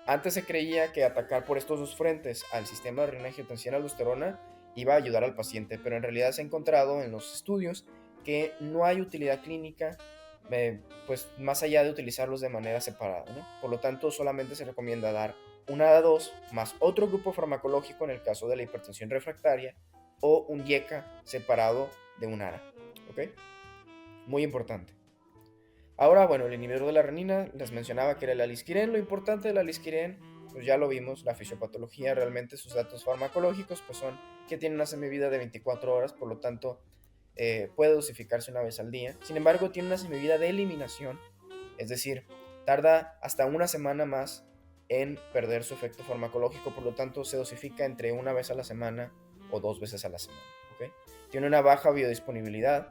Antes se creía que atacar por estos dos frentes al sistema de renina-angiotensina-aldosterona iba a ayudar al paciente, pero en realidad se ha encontrado en los estudios que no hay utilidad clínica pues más allá de utilizarlos de manera separada, ¿no? Por lo tanto, solamente se recomienda dar un ARA2 más otro grupo farmacológico en el caso de la hipertensión refractaria o un YECA separado de un ARA, ¿ok? Muy importante. Ahora, bueno, el inhibidor de la renina, les mencionaba que era el alisquirén. Lo importante del alisquirén, pues ya lo vimos, la fisiopatología, realmente sus datos farmacológicos, pues son que tiene una semivida de 24 horas, por lo tanto, puede dosificarse una vez al día. Sin embargo, tiene una semivida de eliminación, es decir, tarda hasta una semana más en perder su efecto farmacológico, por lo tanto, se dosifica entre una vez a la semana o 2 veces a la semana. ¿Okay? Tiene una baja biodisponibilidad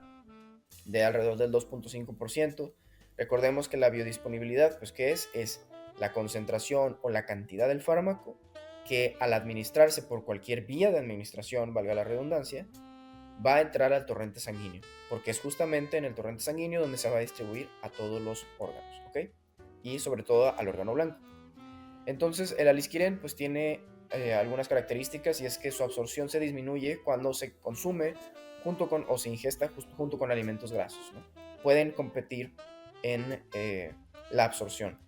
de alrededor del 2.5%. Recordemos que la biodisponibilidad, pues, ¿qué es? Es la concentración o la cantidad del fármaco que al administrarse por cualquier vía de administración, valga la redundancia, va a entrar al torrente sanguíneo, porque es justamente en el torrente sanguíneo donde se va a distribuir a todos los órganos, ¿ok? Y sobre todo al órgano blanco. Entonces, el alisquirén, pues, tiene algunas características y es que su absorción se disminuye cuando se consume junto con o se ingesta junto con alimentos grasos, ¿no? Pueden competir en la absorción.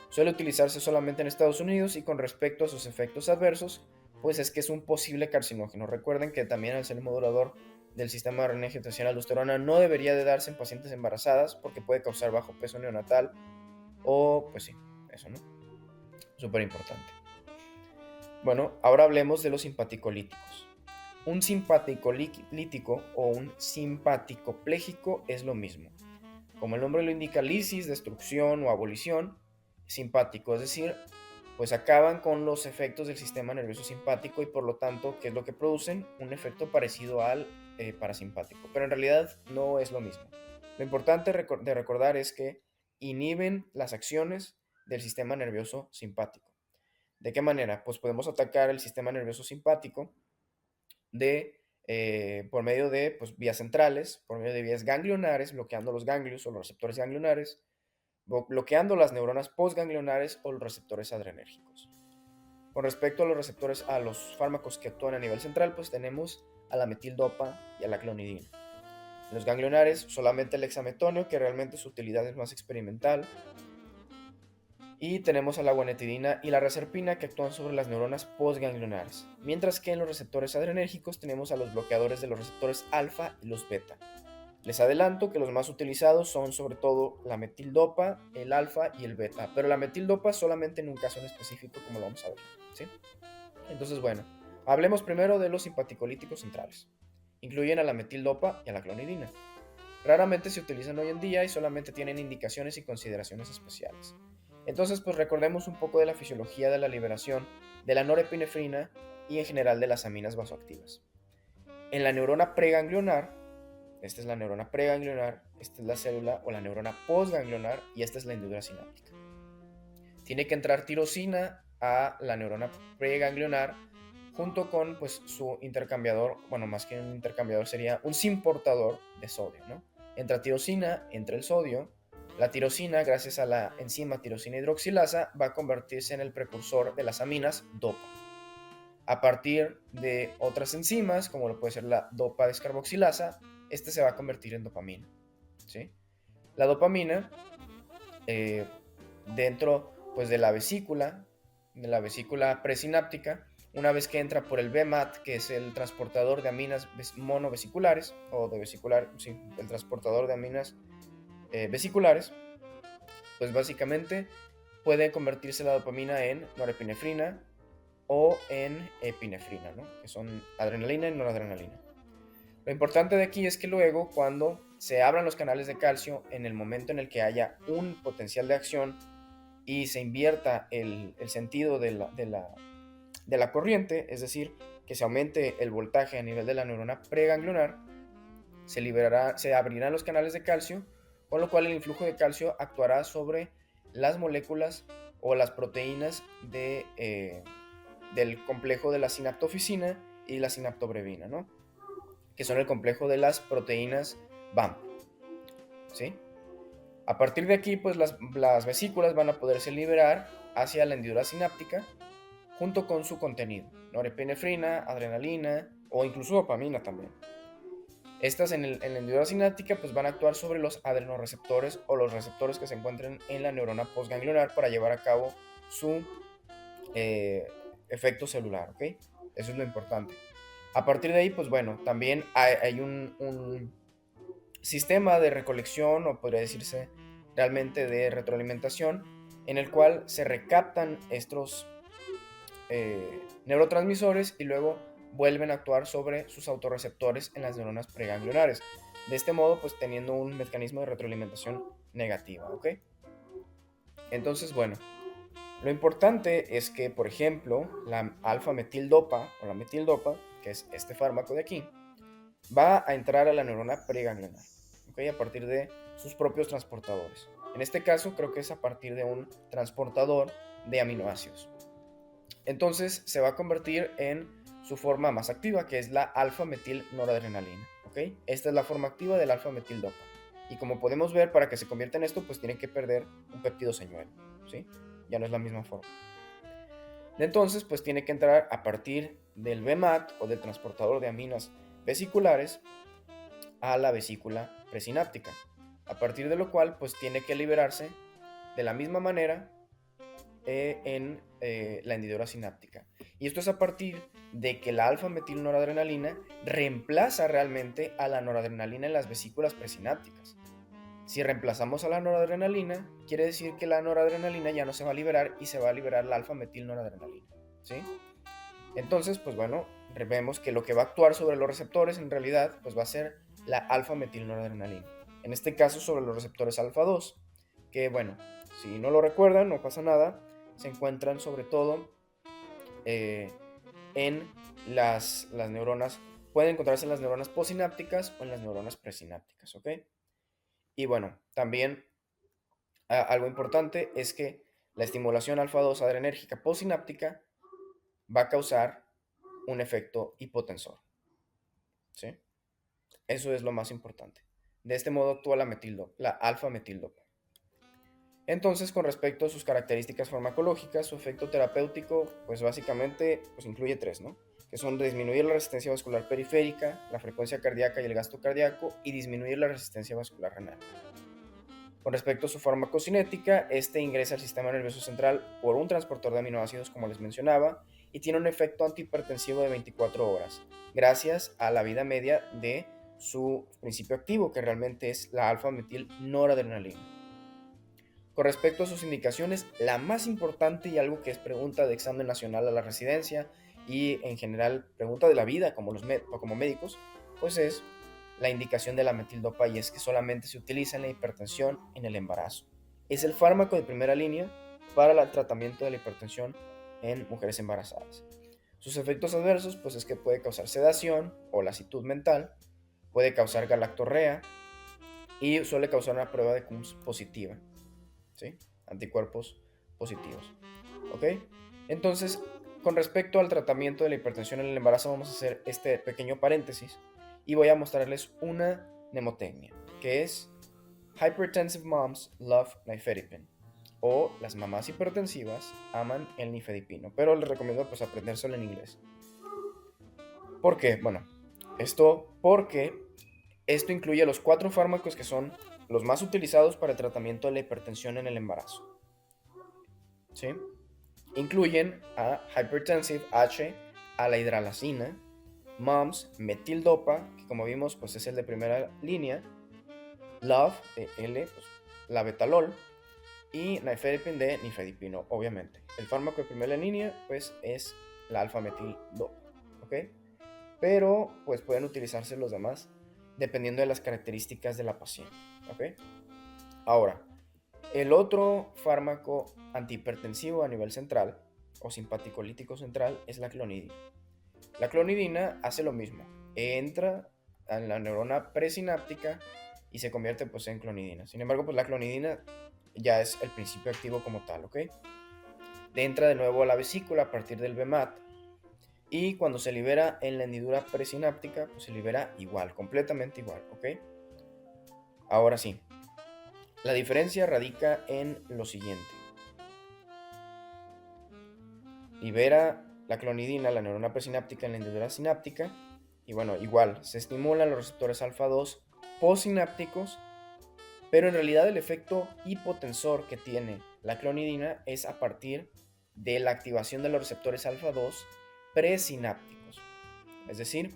Suele utilizarse solamente en Estados Unidos y con respecto a sus efectos adversos, pues es que es un posible carcinógeno. Recuerden que también al ser modulador del sistema de renina-angiotensina-aldosterona no debería de darse en pacientes embarazadas porque puede causar bajo peso neonatal o pues sí, eso, ¿no? Súper importante. Bueno, ahora hablemos de los simpaticolíticos. Un simpaticolítico o un simpaticoplégiko es lo mismo. Como el nombre lo indica, lisis, destrucción o abolición, simpático, es decir, pues acaban con los efectos del sistema nervioso simpático y por lo tanto, ¿qué es lo que producen? Un efecto parecido al parasimpático, pero en realidad no es lo mismo. Lo importante de recordar es que inhiben las acciones del sistema nervioso simpático. ¿De qué manera? Pues podemos atacar el sistema nervioso simpático por medio de pues, vías centrales, por medio de vías ganglionares, bloqueando los ganglios o los receptores ganglionares, bloqueando las neuronas postganglionares o los receptores adrenérgicos. Con respecto a los receptores, a los fármacos que actúan a nivel central, pues tenemos a la metildopa y a la clonidina. En los ganglionares, solamente el hexametonio, que realmente su utilidad es más experimental. Y tenemos a la guanetidina y la reserpina, que actúan sobre las neuronas postganglionares. Mientras que en los receptores adrenérgicos tenemos a los bloqueadores de los receptores alfa y los beta. Les adelanto que los más utilizados son sobre todo la metildopa, el alfa y el beta, pero la metildopa solamente en un caso en específico, como lo vamos a ver, ¿sí? Entonces, bueno, hablemos primero de los simpaticolíticos centrales. Incluyen a la metildopa y a la clonidina. Raramente se utilizan hoy en día y solamente tienen indicaciones y consideraciones especiales. Entonces, pues recordemos un poco de la fisiología de la liberación de la norepinefrina y en general de las aminas vasoactivas. En la neurona preganglionar, esta es la neurona preganglionar, esta es la célula o la neurona postganglionar y esta es la hendidura sináptica. Tiene que entrar tirosina a la neurona preganglionar junto con pues, su intercambiador, bueno, más que un intercambiador sería un simportador de sodio, ¿no? Entra tirosina, entra el sodio. La tirosina, gracias a la enzima tirosina hidroxilasa, va a convertirse en el precursor de las aminas dopa. A partir de otras enzimas, como lo puede ser la dopa descarboxilasa, este se va a convertir en dopamina, ¿sí? La dopamina, dentro pues, de la vesícula presináptica, una vez que entra por el BMAT, que es el transportador de aminas monovesiculares, o de vesicular, sí, el transportador de aminas vesiculares, pues básicamente puede convertirse la dopamina en norepinefrina o en epinefrina, ¿no? Que son adrenalina y noradrenalina. Lo importante de aquí es que luego, cuando se abran los canales de calcio, en el momento en el que haya un potencial de acción y se invierta el sentido de la corriente, es decir, que se aumente el voltaje a nivel de la neurona preganglionar, se abrirán los canales de calcio, con lo cual el influjo de calcio actuará sobre las moléculas o las proteínas del complejo de la sinaptoficina y la sinaptobrevina, ¿no? Que son el complejo de las proteínas BAM, ¿sí? A partir de aquí, pues las vesículas van a poderse liberar hacia la hendidura sináptica junto con su contenido, norepinefrina, adrenalina o incluso dopamina también. Estas en la hendidura sináptica pues van a actuar sobre los adrenoreceptores o los receptores que se encuentran en la neurona postganglionar para llevar a cabo su efecto celular, ¿ok? Eso es lo importante. A partir de ahí, pues bueno, también hay un sistema de recolección, o podría decirse realmente de retroalimentación, en el cual se recaptan estos neurotransmisores y luego vuelven a actuar sobre sus autorreceptores en las neuronas preganglionares. De este modo, pues teniendo un mecanismo de retroalimentación negativa, ¿ok? Entonces, bueno, lo importante es que, por ejemplo, la alfa-metildopa o la metildopa, que es este fármaco de aquí, va a entrar a la neurona preganglionar, ¿ok? A partir de sus propios transportadores. En este caso, creo que es a partir de un transportador de aminoácidos. Entonces, se va a convertir en su forma más activa, que es la alfa-metilnoradrenalina, ¿ok? Esta es la forma activa del alfa-metildopa. Y como podemos ver, para que se convierta en esto, pues tiene que perder un péptido señuelo, ¿sí? Ya no es la misma forma. Entonces, pues tiene que entrar a partir del BMAT o del transportador de aminas vesiculares a la vesícula presináptica, a partir de lo cual pues tiene que liberarse de la misma manera en la hendidura sináptica. Y esto es a partir de que la alfa-metilnoradrenalina reemplaza realmente a la noradrenalina en las vesículas presinápticas. Si reemplazamos a la noradrenalina, quiere decir que la noradrenalina ya no se va a liberar y se va a liberar la alfa-metilnoradrenalina, ¿sí? Entonces, pues bueno, vemos que lo que va a actuar sobre los receptores en realidad pues va a ser la alfa-metilnoradrenalina. En este caso sobre los receptores alfa 2, que bueno, si no lo recuerdan, no pasa nada, se encuentran sobre todo en las neuronas, pueden encontrarse en las neuronas postsinápticas o en las neuronas presinápticas, ¿ok? Y bueno, también Algo importante es que la estimulación alfa-2 adrenérgica postsináptica va a causar un efecto hipotensor, ¿sí? Eso es lo más importante. De este modo actúa la alfa-metildopa. Entonces, con respecto a sus características farmacológicas, su efecto terapéutico, pues básicamente incluye tres, ¿no? Que son disminuir la resistencia vascular periférica, la frecuencia cardíaca y el gasto cardíaco, y disminuir la resistencia vascular renal. Con respecto a su farmacocinética, este ingresa al sistema nervioso central por un transportador de aminoácidos, como les mencionaba, y tiene un efecto antihipertensivo de 24 horas, gracias a la vida media de su principio activo, que realmente es la alfa-metil-noradrenalina. Con respecto a sus indicaciones, la más importante y algo que es pregunta de examen nacional a la residencia y en general pregunta de la vida como médicos, pues es la indicación de la metildopa, y es que solamente se utiliza en la hipertensión en el embarazo. Es el fármaco de primera línea para el tratamiento de la hipertensión en mujeres embarazadas. Sus efectos adversos pues es que puede causar sedación o lasitud mental, puede causar galactorrea y suele causar una prueba de CUMS positiva, ¿sí? Anticuerpos positivos, ¿ok? Entonces, con respecto al tratamiento de la hipertensión en el embarazo, vamos a hacer este pequeño paréntesis y voy a mostrarles una mnemotecnia, que es Hypertensive moms love nifedipine, o las mamás hipertensivas aman el nifedipino, pero les recomiendo pues aprendérselo en inglés. ¿Por qué? Bueno, porque esto incluye los 4 fármacos que son los más utilizados para el tratamiento de la hipertensión en el embarazo, ¿sí? Incluyen a Hypertensive H, a la hidralazina, MOMS, metildopa, que como vimos pues es el de primera línea, Love, L, pues, la betalol, y nifedipine de nifedipino, obviamente. El fármaco de primera línea pues es la alfa-metildopa, ¿ok? Pero pues pueden utilizarse los demás dependiendo de las características de la paciente, ¿ok? Ahora, el otro fármaco antihipertensivo a nivel central o simpaticolítico central es la clonidina. La clonidina hace lo mismo, entra en la neurona presináptica y se convierte pues en clonidina. Sin embargo, pues la clonidina ya es el principio activo como tal, ¿ok? Entra de nuevo a la vesícula a partir del BMAT y cuando se libera en la hendidura presináptica, pues se libera igual, completamente igual, ¿ok? Ahora sí, la diferencia radica en lo siguiente. Libera la clonidina, la neurona presináptica en la hendidura sináptica, y bueno, igual, se estimulan los receptores alfa-2 postsinápticos, pero en realidad el efecto hipotensor que tiene la clonidina es a partir de la activación de los receptores alfa-2 presinápticos. Es decir,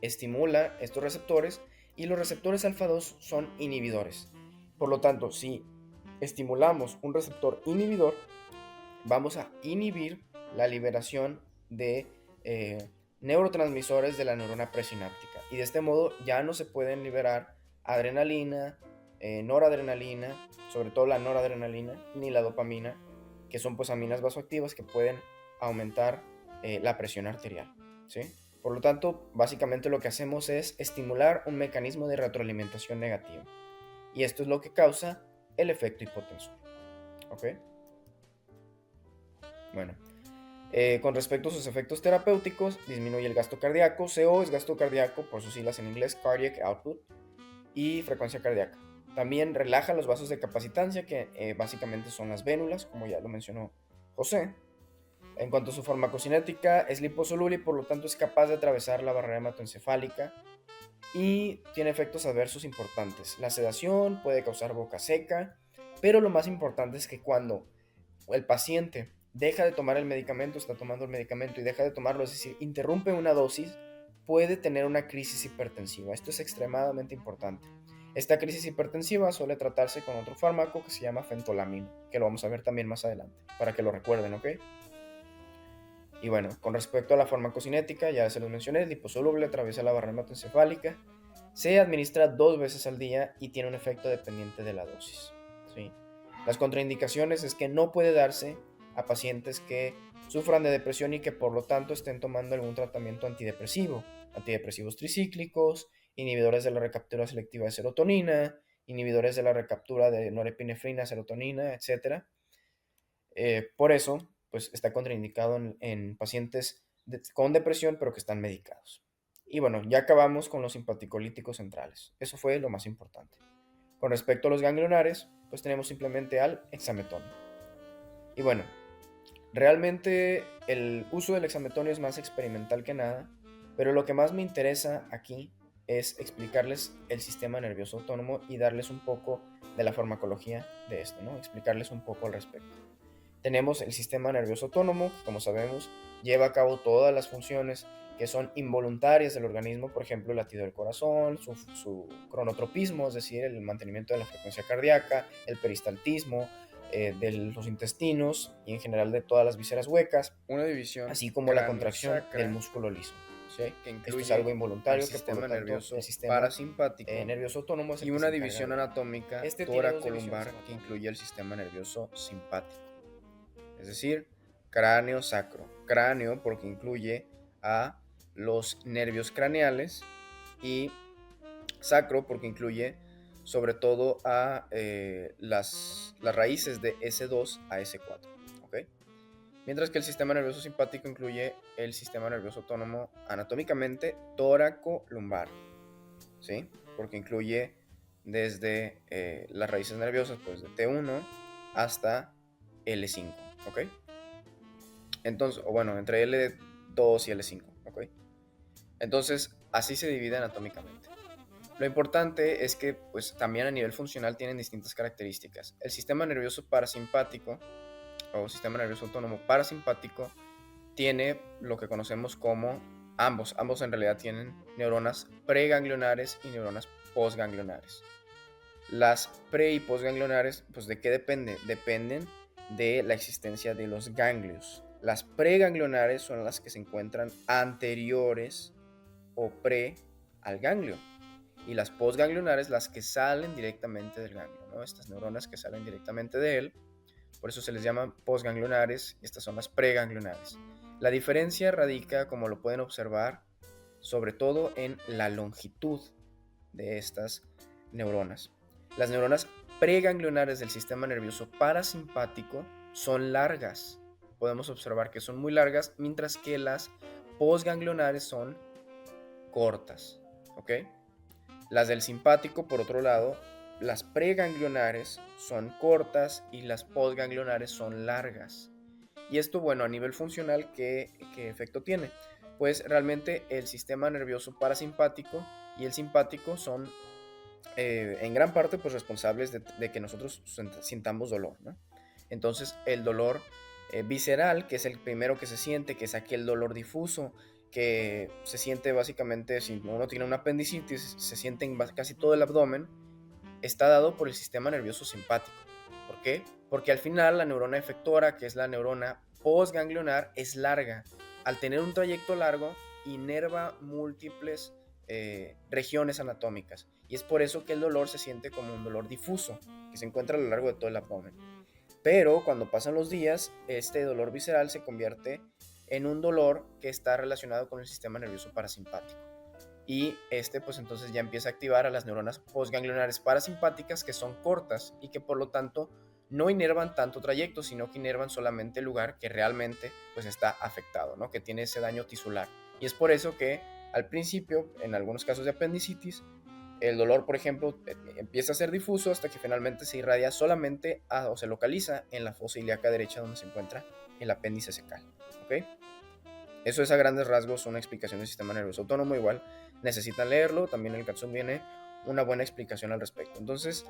estimula estos receptores y los receptores alfa-2 son inhibidores. Por lo tanto, si estimulamos un receptor inhibidor, vamos a inhibir la liberación de neurotransmisores de la neurona presináptica. Y de este modo ya no se pueden liberar adrenalina, noradrenalina, sobre todo la noradrenalina, ni la dopamina, que son pues aminas vasoactivas que pueden aumentar la presión arterial, ¿sí? Por lo tanto, básicamente lo que hacemos es estimular un mecanismo de retroalimentación negativa. Y esto es lo que causa el efecto hipotensor, ¿ok? Bueno, con respecto a sus efectos terapéuticos, disminuye el gasto cardíaco. CO es gasto cardíaco, por sus siglas en inglés, cardiac output, y frecuencia cardíaca. También relaja los vasos de capacitancia, que básicamente son las vénulas, como ya lo mencionó José. En cuanto a su farmacocinética, es liposoluble y por lo tanto es capaz de atravesar la barrera hematoencefálica y tiene efectos adversos importantes. La sedación puede causar boca seca, pero lo más importante es que cuando el paciente deja de tomar el medicamento, está tomando el medicamento y deja de tomarlo, es decir, interrumpe una dosis, puede tener una crisis hipertensiva. Esto es extremadamente importante. Esta crisis hipertensiva suele tratarse con otro fármaco que se llama fentolamina, que lo vamos a ver también más adelante, para que lo recuerden, ¿ok? Y bueno, con respecto a la farmacocinética, ya se los mencioné, es liposoluble, atraviesa la barrera hematoencefálica, se administra 2 veces al día y tiene un efecto dependiente de la dosis, ¿sí? Las contraindicaciones es que no puede darse a pacientes que sufran de depresión y que por lo tanto estén tomando algún tratamiento antidepresivo, antidepresivos tricíclicos, inhibidores de la recaptura selectiva de serotonina, inhibidores de la recaptura de norepinefrina, serotonina, etc. Por eso, pues está contraindicado en pacientes con depresión, pero que están medicados. Y bueno, ya acabamos con los simpaticolíticos centrales. Eso fue lo más importante. Con respecto a los ganglionares, pues tenemos simplemente al hexametonio. Y bueno, realmente el uso del hexametonio es más experimental que nada, pero lo que más me interesa aquí es explicarles el sistema nervioso autónomo y darles un poco de la farmacología de esto, ¿no? Explicarles un poco al respecto. Tenemos el sistema nervioso autónomo, que como sabemos lleva a cabo todas las funciones que son involuntarias del organismo, por ejemplo, el latido del corazón, su cronotropismo, es decir, el mantenimiento de la frecuencia cardíaca, el peristaltismo, de los intestinos y en general de todas las vísceras huecas, Una división así como la contracción cráneo-sacra del músculo liso. ¿Sí? que Esto es incluye algo involuntario, al que por sistema lo tanto nervioso el sistema parasimpático nervioso autónomo es el y que una se encarga división de ello. anatómica Este tiene dos toracolumbar divisiones que anatómicas. incluye el sistema nervioso simpático, es decir, cráneo sacro. Cráneo porque incluye a los nervios craneales y sacro porque incluye sobre todo a las raíces de S2 a S4. ¿Ok? Mientras que el sistema nervioso simpático incluye el sistema nervioso autónomo anatómicamente tóraco-lumbar, ¿sí? Porque incluye desde las raíces nerviosas, pues de T1 hasta L5, ¿ok? Entonces, o bueno, entre L2 y L5, ¿ok? Entonces, así se divide anatómicamente. Lo importante es que, pues, también a nivel funcional tienen distintas características. El sistema nervioso parasimpático o sistema nervioso autónomo parasimpático tiene lo que conocemos como ambos en realidad tienen neuronas preganglionares y neuronas postganglionares. Las pre y postganglionares, pues ¿de qué depende? Dependen de la existencia de los ganglios. Las preganglionares son las que se encuentran anteriores o pre al ganglio y las postganglionares las que salen directamente del ganglio, ¿no? Estas neuronas que salen directamente de él. Por eso se les llama postganglionares y estas son las preganglionares. La diferencia radica, como lo pueden observar, sobre todo en la longitud de estas neuronas. Las neuronas preganglionares del sistema nervioso parasimpático son largas. Podemos observar que son muy largas, mientras que las postganglionares son cortas. ¿Ok? Las del simpático, por otro lado, las preganglionares son cortas y las postganglionares son largas. Y esto, bueno, a nivel funcional, ¿qué efecto tiene? Pues realmente el sistema nervioso parasimpático y el simpático son en gran parte pues responsables de que nosotros sintamos dolor, ¿no? Entonces el dolor visceral, que es el primero que se siente, que es aquel dolor difuso, que se siente básicamente, si uno tiene una apendicitis, se siente en casi todo el abdomen, está dado por el sistema nervioso simpático. ¿Por qué? Porque al final la neurona efectora, que es la neurona postganglionar, es larga. Al tener un trayecto largo, inerva múltiples regiones anatómicas. Y es por eso que el dolor se siente como un dolor difuso, que se encuentra a lo largo de todo el abdomen. Pero cuando pasan los días, este dolor visceral se convierte en un dolor que está relacionado con el sistema nervioso parasimpático. Y este pues entonces ya empieza a activar a las neuronas postganglionares parasimpáticas, que son cortas y que por lo tanto no inervan tanto trayecto, sino que inervan solamente el lugar que realmente pues está afectado, ¿no? Que tiene ese daño tisular. Y es por eso que al principio, en algunos casos de apendicitis, el dolor, por ejemplo, empieza a ser difuso hasta que finalmente se irradia solamente o se localiza en la fosa ilíaca derecha, donde se encuentra el apéndice secal. ¿Ok? Eso es a grandes rasgos una explicación del sistema nervioso autónomo. Igual necesitan leerlo, también en el Capsule viene una buena explicación al respecto. Entonces,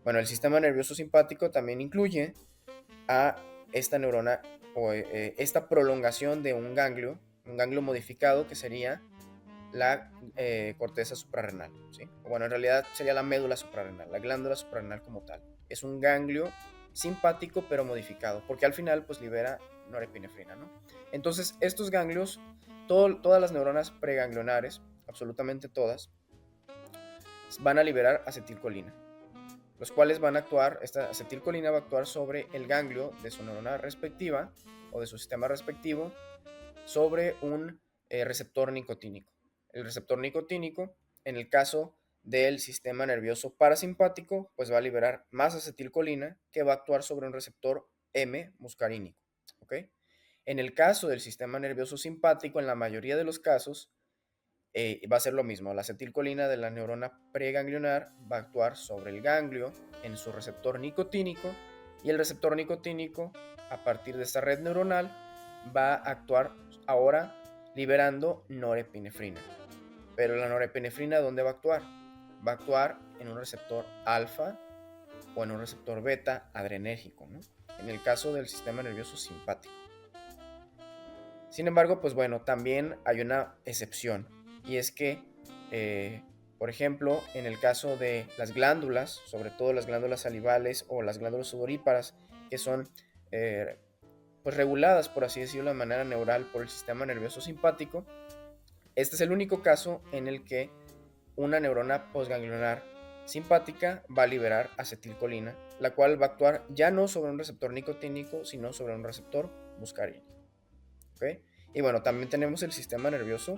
bueno, el sistema nervioso simpático también incluye a esta neurona o esta prolongación de un ganglio modificado, que sería la corteza suprarrenal, ¿sí? O bueno, en realidad sería la médula suprarrenal, la glándula suprarrenal como tal. Es un ganglio simpático pero modificado, porque al final pues libera norepinefrina, ¿no? Entonces estos ganglios, todas las neuronas preganglionares, absolutamente todas, van a liberar acetilcolina, los cuales van a actuar, esta acetilcolina va a actuar sobre el ganglio de su neurona respectiva o de su sistema respectivo, sobre un receptor nicotínico. El receptor nicotínico, en el caso del sistema nervioso parasimpático, pues va a liberar más acetilcolina que va a actuar sobre un receptor M muscarínico. ¿Ok? En el caso del sistema nervioso simpático, en la mayoría de los casos, va a ser lo mismo. La acetilcolina de la neurona preganglionar va a actuar sobre el ganglio en su receptor nicotínico, y el receptor nicotínico, a partir de esta red neuronal, va a actuar ahora liberando norepinefrina. Pero la norepinefrina, ¿dónde va a actuar? Va a actuar en un receptor alfa o en un receptor beta adrenérgico, ¿no? En el caso del sistema nervioso simpático. Sin embargo, pues bueno, también hay una excepción, y es que, por ejemplo, en el caso de las glándulas, sobre todo las glándulas salivales o las glándulas sudoríparas, que son pues reguladas, por así decirlo, de manera neural por el sistema nervioso simpático, este es el único caso en el que una neurona postganglionar simpática va a liberar acetilcolina, la cual va a actuar ya no sobre un receptor nicotínico, sino sobre un receptor muscarínico. ¿Okay? Y bueno, también tenemos el sistema nervioso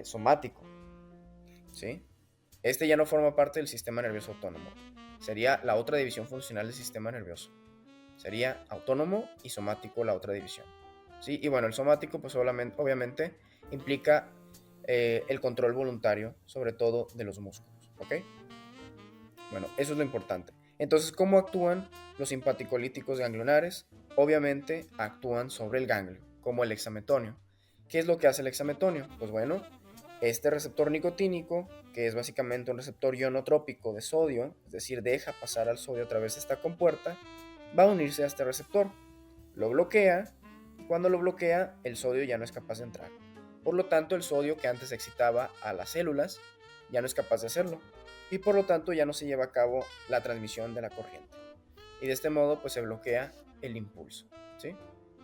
somático, ¿sí? Este ya no forma parte del sistema nervioso autónomo. Sería la otra división funcional del sistema nervioso. Sería autónomo y somático la otra división, ¿sí? Y bueno, el somático pues obviamente implica el control voluntario, sobre todo de los músculos, ¿ok? Bueno, eso es lo importante. Entonces, ¿cómo actúan los simpaticolíticos ganglionares? Obviamente actúan sobre el ganglio, como el hexametonio. ¿Qué es lo que hace el hexametonio? Pues bueno, este receptor nicotínico, que es básicamente un receptor ionotrópico de sodio, es decir, deja pasar al sodio a través de esta compuerta, va a unirse a este receptor, lo bloquea, y cuando lo bloquea, el sodio ya no es capaz de entrar. Por lo tanto, el sodio que antes excitaba a las células ya no es capaz de hacerlo, y por lo tanto ya no se lleva a cabo la transmisión de la corriente. Y de este modo pues se bloquea el impulso, ¿sí?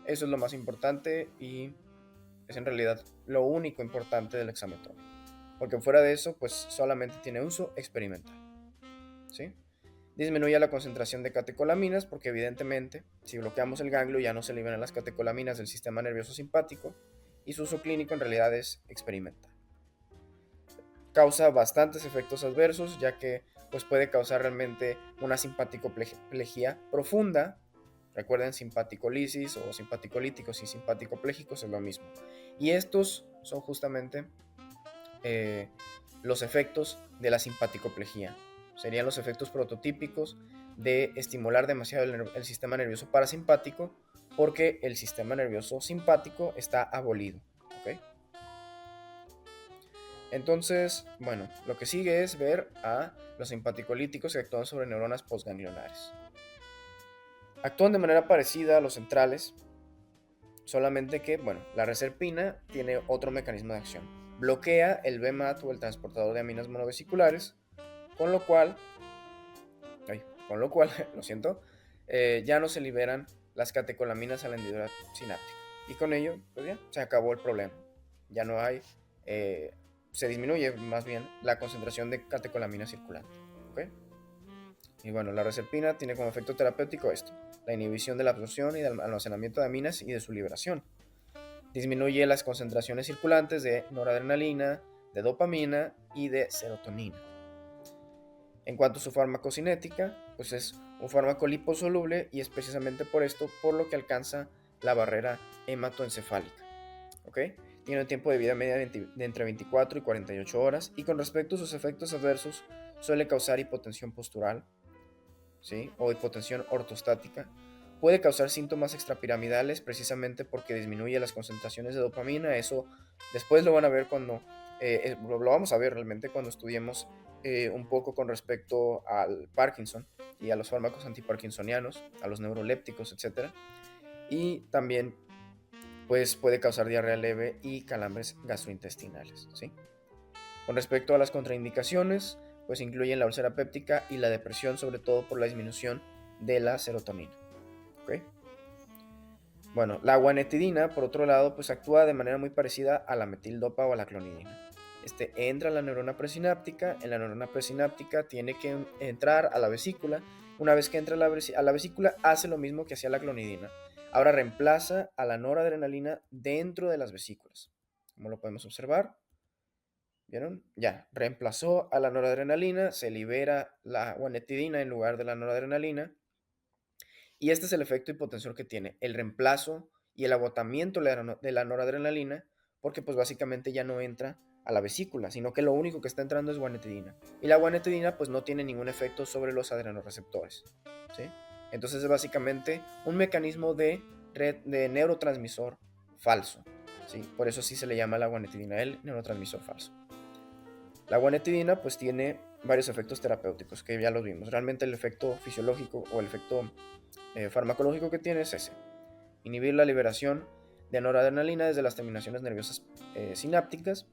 Eso es lo más importante y es en realidad lo único importante del hexametonio, porque fuera de eso pues solamente tiene uso experimental, ¿sí? Disminuye la concentración de catecolaminas porque evidentemente si bloqueamos el ganglio ya no se liberan las catecolaminas del sistema nervioso simpático, y su uso clínico en realidad es experimental. Causa bastantes efectos adversos, ya que pues, puede causar realmente una simpaticoplejía profunda. Recuerden, simpaticolisis o simpaticolíticos y simpaticoplégicos es lo mismo. Y estos son justamente los efectos de la simpaticoplejía. Serían los efectos prototípicos de estimular demasiado el sistema nervioso parasimpático, porque el sistema nervioso simpático está abolido. ¿Okay? Entonces, bueno, lo que sigue es ver a los simpaticolíticos que actúan sobre neuronas postganglionares. Actúan de manera parecida a los centrales, solamente que, bueno, la reserpina tiene otro mecanismo de acción. Bloquea el BMAT o el transportador de aminas monovesiculares, con lo cual, lo siento, ya no se liberan las catecolaminas a la hendidura sináptica. Y con ello, pues ya, se acabó el problema. Ya no hay... se disminuye más bien la concentración de catecolamina circulante. ¿Okay? Y bueno, la reserpina tiene como efecto terapéutico esto: la inhibición de la absorción y del almacenamiento de aminas y de su liberación. Disminuye las concentraciones circulantes de noradrenalina, de dopamina y de serotonina. En cuanto a su farmacocinética, pues es un fármaco liposoluble, y es precisamente por esto por lo que alcanza la barrera hematoencefálica. ¿Ok? Tiene un tiempo de vida media de entre 24 y 48 horas, y con respecto a sus efectos adversos, suele causar hipotensión postural, ¿sí? O hipotensión ortostática. Puede causar síntomas extrapiramidales precisamente porque disminuye las concentraciones de dopamina. Eso después lo van a ver cuando, lo vamos a ver realmente cuando estudiemos un poco con respecto al Parkinson y a los fármacos antiparkinsonianos, a los neurolépticos, etc. Y también pues puede causar diarrea leve y calambres gastrointestinales, ¿sí? Con respecto a las contraindicaciones, pues incluyen la úlcera péptica y la depresión, sobre todo por la disminución de la serotonina. ¿Okay? Bueno, la guanetidina, por otro lado, pues actúa de manera muy parecida a la metildopa o a la clonidina. Entra a la neurona presináptica. En la neurona presináptica tiene que entrar a la vesícula. Una vez que entra a la vesícula, hace lo mismo que hacía la clonidina. Ahora reemplaza a la noradrenalina dentro de las vesículas. Como lo podemos observar, ¿Vieron? Ya, reemplazó a la noradrenalina, se libera la guanetidina en lugar de la noradrenalina. Y este es el efecto hipotensor que tiene, el reemplazo y el agotamiento de la noradrenalina, porque pues básicamente ya no entra a la vesícula, sino que lo único que está entrando es guanetidina. Y la guanetidina pues no tiene ningún efecto sobre los adrenoreceptores, ¿sí? Entonces es básicamente un mecanismo de neurotransmisor falso, ¿sí? Por eso sí se le llama la guanetidina el neurotransmisor falso. La guanetidina pues tiene varios efectos terapéuticos que ya los vimos. Realmente el efecto fisiológico o el efecto farmacológico que tiene es ese: inhibir la liberación de noradrenalina desde las terminaciones nerviosas sinápticas.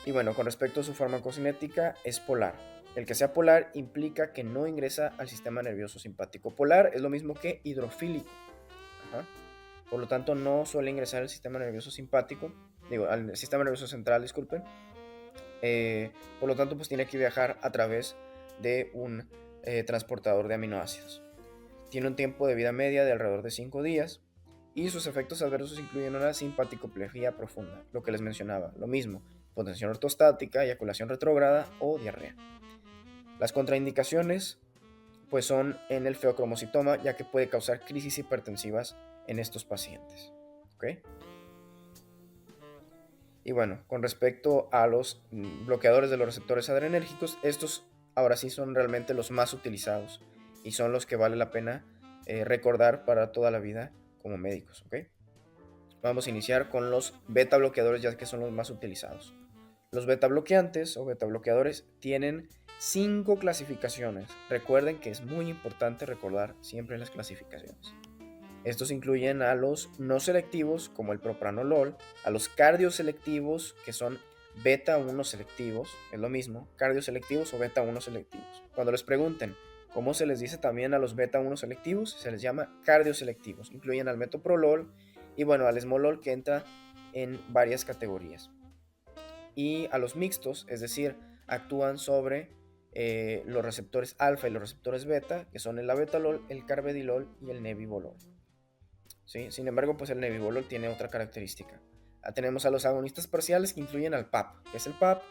Y bueno, con respecto a su farmacocinética, es polar. El que sea polar implica que no ingresa al sistema nervioso simpático. Polar es lo mismo que hidrofílico. Ajá. Por lo tanto, no suele ingresar al sistema nervioso simpático, al sistema nervioso central, disculpen. Por lo tanto, pues tiene que viajar a través de un transportador de aminoácidos. Tiene un tiempo de vida media de alrededor de 5 días y sus efectos adversos incluyen una simpaticoplejía profunda, lo que les mencionaba, lo mismo, hipotensión ortostática, eyaculación retrógrada o diarrea. Las contraindicaciones pues son en el feocromocitoma, ya que puede causar crisis hipertensivas en estos pacientes. ¿Okay? Y bueno, con respecto a los bloqueadores de los receptores adrenérgicos, estos ahora sí son realmente los más utilizados y son los que vale la pena recordar para toda la vida como médicos, ¿ok? Vamos a iniciar con los beta bloqueadores, ya que son los más utilizados. Los beta bloqueantes o beta bloqueadores tienen 5 clasificaciones. Recuerden que es muy importante recordar siempre las clasificaciones. Estos incluyen a los no selectivos, como el propranolol, a los cardioselectivos, que son beta 1 selectivos, es lo mismo, cardioselectivos o beta 1 selectivos. Cuando les pregunten cómo se les dice también a los beta 1 selectivos, se les llama cardioselectivos. Incluyen al metoprolol y bueno, al esmolol, que entra en varias categorías. Y a los mixtos, es decir, actúan sobre los receptores alfa y los receptores beta, que son el abetalol, el carvedilol y el nebivolol. ¿Sí? Sin embargo, pues el nebivolol tiene otra característica. Tenemos a los agonistas parciales, que incluyen al PAP. ¿Qué es el PAP?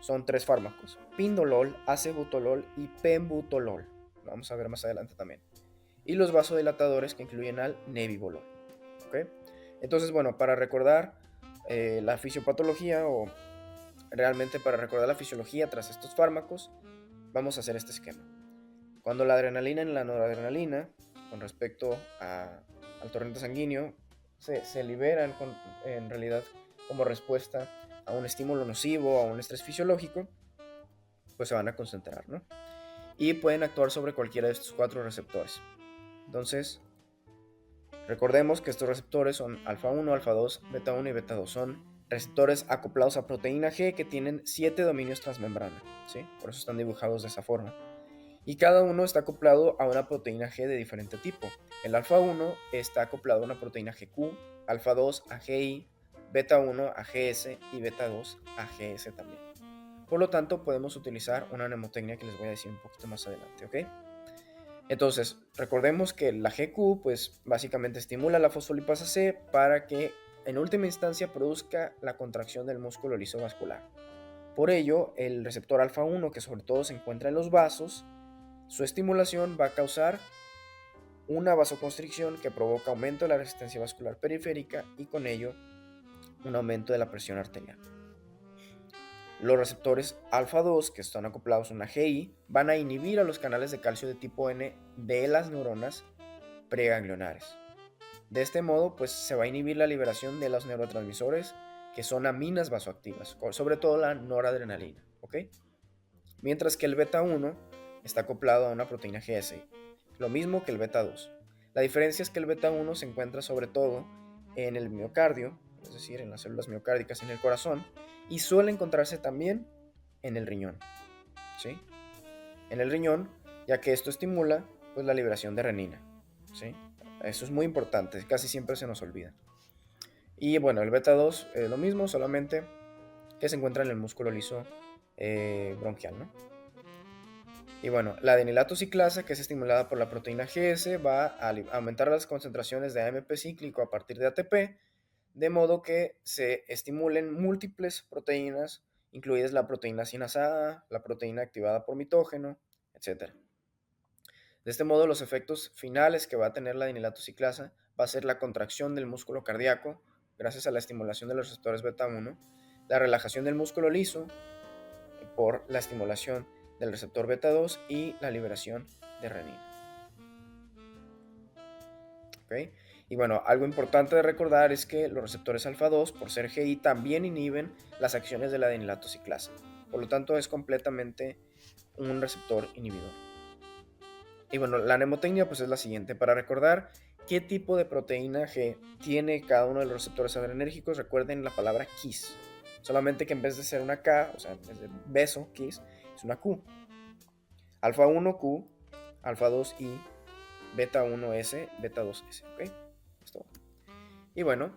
Son 3 fármacos: pindolol, acebutolol y pembutolol. Lo vamos a ver más adelante también. Y los vasodilatadores, que incluyen al nebivolol. ¿Okay? Entonces, bueno, para recordar la fisiopatología, o realmente para recordar la fisiología tras estos fármacos, vamos a hacer este esquema. Cuando la adrenalina y la noradrenalina, con respecto al torrente sanguíneo, se liberan en realidad como respuesta a un estímulo nocivo, a un estrés fisiológico, pues se van a concentrar, ¿no? Y pueden actuar sobre cualquiera de estos 4 receptores. Entonces, recordemos que estos receptores son alfa 1, alfa 2, beta 1 y beta 2. Son receptores acoplados a proteína G que tienen 7 dominios transmembrana, ¿sí? Por eso están dibujados de esa forma. Y cada uno está acoplado a una proteína G de diferente tipo. El alfa 1 está acoplado a una proteína GQ, alfa 2 a GI, beta 1 a GS y beta 2 a GS también. Por lo tanto, podemos utilizar una mnemotecnia que les voy a decir un poquito más adelante, ¿ok? Entonces, recordemos que la GQ, pues básicamente estimula la fosfolipasa C para que en última instancia produzca la contracción del músculo liso vascular. Por ello, el receptor alfa 1, que sobre todo se encuentra en los vasos, su estimulación va a causar una vasoconstricción que provoca aumento de la resistencia vascular periférica y con ello un aumento de la presión arterial. Los receptores alfa 2, que están acoplados a una GI, van a inhibir a los canales de calcio de tipo N de las neuronas preganglionares. De este modo, pues se va a inhibir la liberación de los neurotransmisores, que son aminas vasoactivas, sobre todo la noradrenalina, ¿ok? Mientras que el beta 1 está acoplado a una proteína GS, lo mismo que el beta 2. La diferencia es que el beta 1 se encuentra sobre todo en el miocardio, es decir, en las células miocárdicas en el corazón, y suele encontrarse también en el riñón, ¿sí? En el riñón, ya que esto estimula pues la liberación de renina, ¿sí? Eso es muy importante, casi siempre se nos olvida. Y bueno, el beta 2 es lo mismo, solamente que se encuentra en el músculo liso bronquial, ¿no? Y bueno, la adenilato ciclasa, que es estimulada por la proteína GS, va a aumentar las concentraciones de AMP cíclico a partir de ATP, de modo que se estimulen múltiples proteínas incluidas la proteína sinasada, la proteína activada por mitógeno, etc. De este modo, los efectos finales que va a tener la dinilatociclasa va a ser la contracción del músculo cardíaco, gracias a la estimulación de los receptores beta 1, la relajación del músculo liso por la estimulación del receptor beta 2 y la liberación de renina. ¿Okay? Y bueno, algo importante de recordar es que los receptores alfa 2, por ser GI, también inhiben las acciones de la dinilatociclasa. Por lo tanto, es completamente un receptor inhibidor. Y bueno, la mnemotecnia pues es la siguiente. Para recordar qué tipo de proteína G tiene cada uno de los receptores adrenérgicos, recuerden la palabra KISS. Solamente que en vez de ser una K, o sea, en vez de beso, KISS, es una Q. Alfa 1 Q, alfa 2 I, beta 1S, beta 2S, ¿ok? Esto. Y bueno,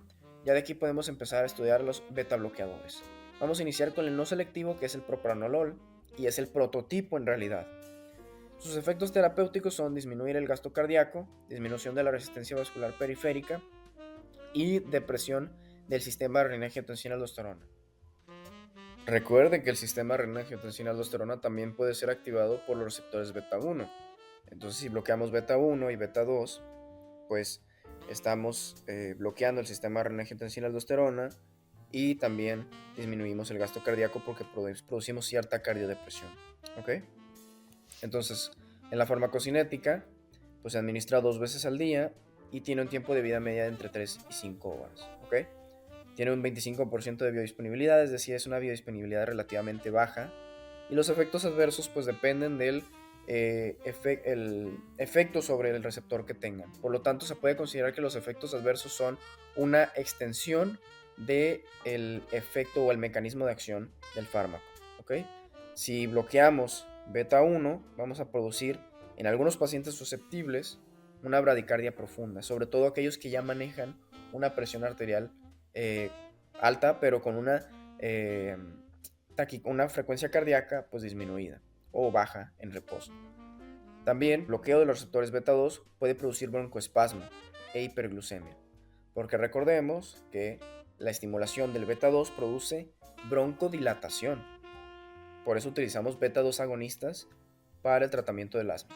ya de aquí podemos empezar a estudiar los beta bloqueadores. Vamos a iniciar con el no selectivo, que es el propranolol, y es el prototipo en realidad. Sus efectos terapéuticos son disminuir el gasto cardíaco, disminución de la resistencia vascular periférica y depresión del sistema renina-angiotensina-aldosterona. Recuerden que el sistema renina-angiotensina-aldosterona también puede ser activado por los receptores beta 1. Entonces, si bloqueamos beta 1 y beta 2, pues estamos bloqueando el sistema renina-angiotensina-aldosterona y también disminuimos el gasto cardíaco porque producimos cierta cardiodepresión. ¿Ok? Entonces, en la farmacocinética, pues se administra 2 veces al día y tiene un tiempo de vida media de entre 3 y 5 horas. ¿Ok? Tiene un 25% de biodisponibilidad, es decir, es una biodisponibilidad relativamente baja. Y los efectos adversos pues dependen del el efecto sobre el receptor que tengan. Por lo tanto, se puede considerar que los efectos adversos son una extensión del efecto o el mecanismo de acción del fármaco. ¿Okay? Si bloqueamos beta 1, vamos a producir en algunos pacientes susceptibles una bradicardia profunda, sobre todo aquellos que ya manejan una presión arterial alta, pero con una frecuencia cardíaca pues disminuida o baja en reposo. También bloqueo de los receptores beta 2 puede producir broncoespasmo e hiperglucemia, porque recordemos que la estimulación del beta 2 produce broncodilatación. Por eso utilizamos beta 2 agonistas para el tratamiento del asma.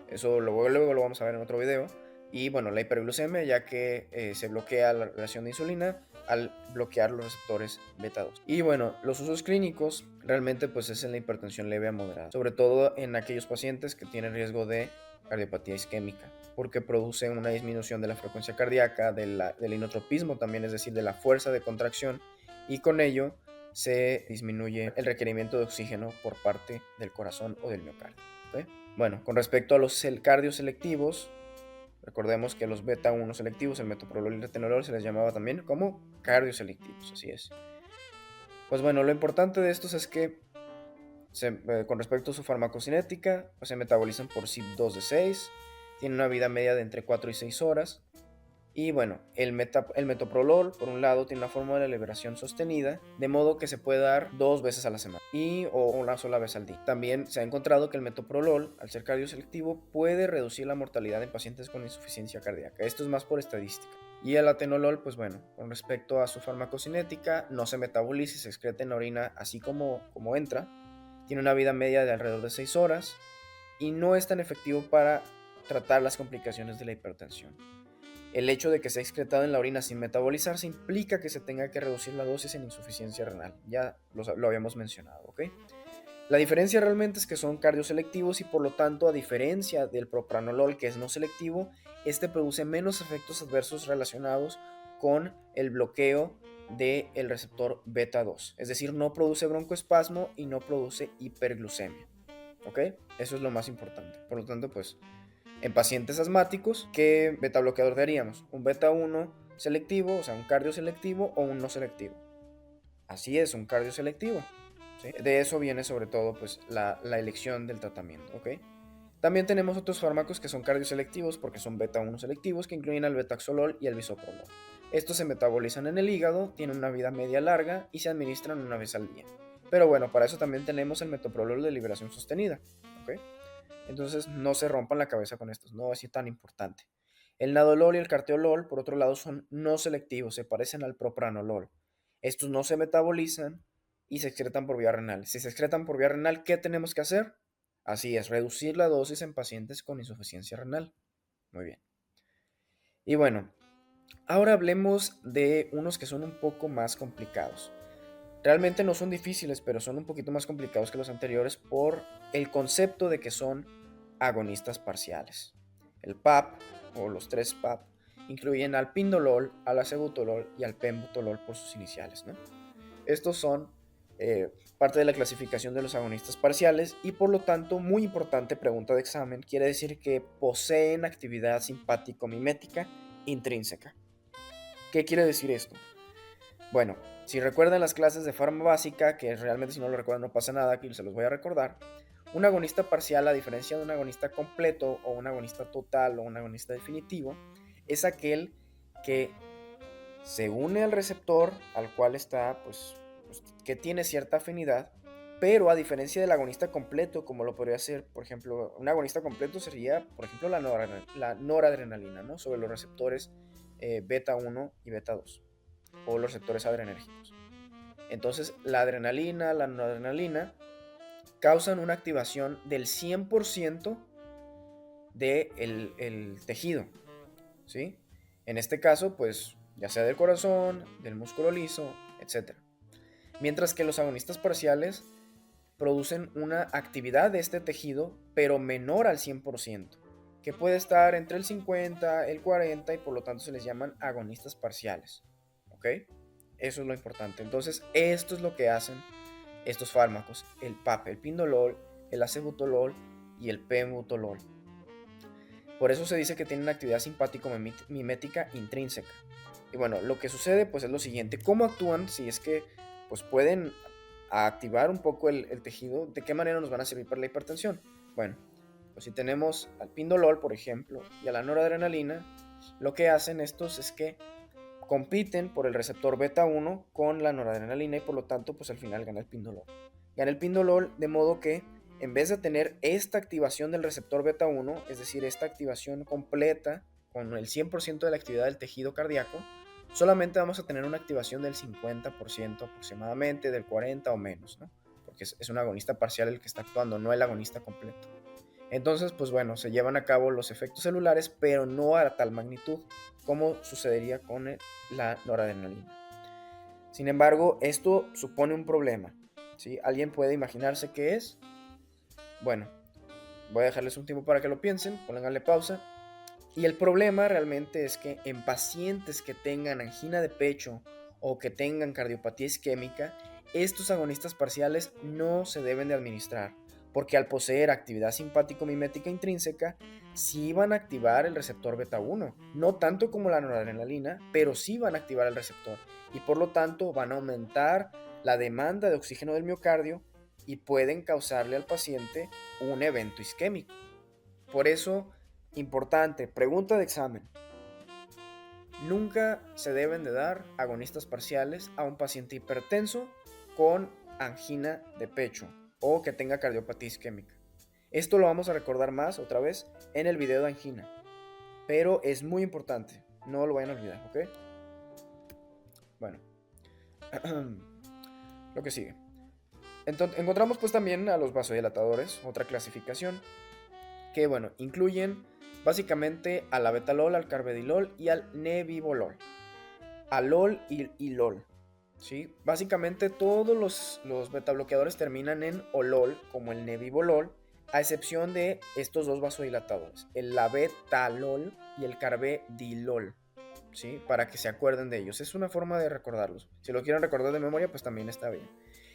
Eso luego lo vamos a ver en otro video. Y bueno, la hiperglucemia, ya que se bloquea la relación de insulina al bloquear los receptores beta 2. Y bueno, los usos clínicos realmente pues es en la hipertensión leve a moderada, sobre todo en aquellos pacientes que tienen riesgo de cardiopatía isquémica, porque produce una disminución de la frecuencia cardíaca, del inotropismo también, es decir, de la fuerza de contracción, y con ello se disminuye el requerimiento de oxígeno por parte del corazón o del miocardio. ¿Okay? Bueno, con respecto a los cardioselectivos, recordemos que los beta 1 selectivos, el metoprolol y el atenolol, se les llamaba también como cardioselectivos, así es. Pues bueno, lo importante de estos es que con respecto a su farmacocinética, pues se metabolizan por CYP2 de 6, tienen una vida media de entre 4 y 6 horas. Y bueno, el metoprolol, por un lado, tiene una forma de liberación sostenida, de modo que se puede dar 2 veces a la semana o una sola vez al día. También se ha encontrado que el metoprolol, al ser cardioselectivo, puede reducir la mortalidad en pacientes con insuficiencia cardíaca. Esto es más por estadística. Y el atenolol, pues bueno, con respecto a su farmacocinética, no se metaboliza y se excreta en la orina así como entra. Tiene una vida media de alrededor de 6 horas y no es tan efectivo para tratar las complicaciones de la hipertensión. El hecho de que sea excretado en la orina sin metabolizarse implica que se tenga que reducir la dosis en insuficiencia renal. Ya lo habíamos mencionado, ¿ok? La diferencia realmente es que son cardioselectivos y por lo tanto, a diferencia del propranolol, que es no selectivo, este produce menos efectos adversos relacionados con el bloqueo del receptor beta 2. Es decir, no produce broncoespasmo y no produce hiperglucemia. ¿Ok? Eso es lo más importante. Por lo tanto, pues, en pacientes asmáticos, ¿qué beta bloqueador daríamos? Un beta 1 selectivo, o sea, un cardioselectivo o un no selectivo. Así es, un cardioselectivo. ¿Sí? De eso viene sobre todo pues, la elección del tratamiento. ¿Okay? También tenemos otros fármacos que son cardioselectivos porque son beta 1 selectivos, que incluyen al betaxolol y al bisoprolol. Estos se metabolizan en el hígado, tienen una vida media larga y se administran una vez al día. Pero bueno, para eso también tenemos el metoprolol de liberación sostenida. ¿Okay? Entonces no se rompan la cabeza con estos, no es así tan importante. El nadolol y el carteolol, por otro lado, son no selectivos, se parecen al propranolol. Estos no se metabolizan y se excretan por vía renal. Si se excretan por vía renal, ¿qué tenemos que hacer? Así es, reducir la dosis en pacientes con insuficiencia renal. Muy bien. Y bueno, ahora hablemos de unos que son un poco más complicados. Realmente no son difíciles, pero son un poquito más complicados que los anteriores por el concepto de que son agonistas parciales. El PAP, o los tres PAP, incluyen al pindolol, al acebutolol y al pembutolol por sus iniciales, ¿no? Estos son parte de la clasificación de los agonistas parciales y por lo tanto, muy importante pregunta de examen, quiere decir que poseen actividad simpático-mimética intrínseca. ¿Qué quiere decir esto? Bueno, si recuerdan las clases de farma básica, que realmente si no lo recuerdan no pasa nada, aquí se los voy a recordar, un agonista parcial, a diferencia de un agonista completo o un agonista total o un agonista definitivo, es aquel que se une al receptor al cual está, pues, que tiene cierta afinidad, pero a diferencia del agonista completo, como lo podría ser, por ejemplo, un agonista completo sería, por ejemplo, la noradrenalina, ¿no? Sobre los receptores beta 1 y beta 2, o los receptores adrenérgicos. Entonces, la adrenalina, la noradrenalina, causan una activación del 100% del el tejido, ¿sí? En este caso, pues, ya sea del corazón, del músculo liso, etc. Mientras que los agonistas parciales producen una actividad de este tejido, pero menor al 100%, que puede estar entre el 50, el 40 y por lo tanto se les llaman agonistas parciales, ¿ok? Eso es lo importante. Entonces, esto es lo que hacen estos fármacos, el PAP, el pindolol, el acebutolol y el pembutolol. Por eso se dice que tienen actividad simpático-mimética intrínseca. Y bueno, lo que sucede pues es lo siguiente. ¿Cómo actúan si es que pues pueden activar un poco el tejido? ¿De qué manera nos van a servir para la hipertensión? Bueno, pues si tenemos al pindolol, por ejemplo, y a la noradrenalina, lo que hacen estos es que compiten por el receptor beta 1 con la noradrenalina y por lo tanto pues al final gana el pindolol. Gana el pindolol de modo que en vez de tener esta activación del receptor beta 1, es decir, esta activación completa con el 100% de la actividad del tejido cardíaco, solamente vamos a tener una activación del 50% aproximadamente, del 40% o menos, ¿no? Porque es un agonista parcial el que está actuando, no el agonista completo. Entonces, pues bueno, se llevan a cabo los efectos celulares, pero no a tal magnitud como sucedería con la noradrenalina. Sin embargo, esto supone un problema, ¿sí? ¿Alguien puede imaginarse qué es? Bueno, voy a dejarles un tiempo para que lo piensen, pónganle pausa. Y el problema realmente es que en pacientes que tengan angina de pecho o que tengan cardiopatía isquémica, estos agonistas parciales no se deben de administrar, porque al poseer actividad simpático-mimética intrínseca, sí van a activar el receptor beta 1, no tanto como la noradrenalina, pero sí van a activar el receptor y por lo tanto van a aumentar la demanda de oxígeno del miocardio y pueden causarle al paciente un evento isquémico. Por eso, importante, pregunta de examen. Nunca se deben de dar agonistas parciales a un paciente hipertenso con angina de pecho o que tenga cardiopatía isquémica. Esto lo vamos a recordar más otra vez en el video de angina, pero es muy importante, no lo vayan a olvidar, ¿ok? Bueno, lo que sigue. Encontramos pues también a los vasodilatadores, otra clasificación, que bueno, incluyen básicamente al abetalol, al carvedilol y al nebivolol. Alol y LOL, ¿sí? Básicamente todos los betabloqueadores terminan en olol, como el nebivolol, a excepción de estos dos vasodilatadores, el abetalol y el carvedilol, ¿sí? Para que se acuerden de ellos. Es una forma de recordarlos. Si lo quieren recordar de memoria, pues también está bien.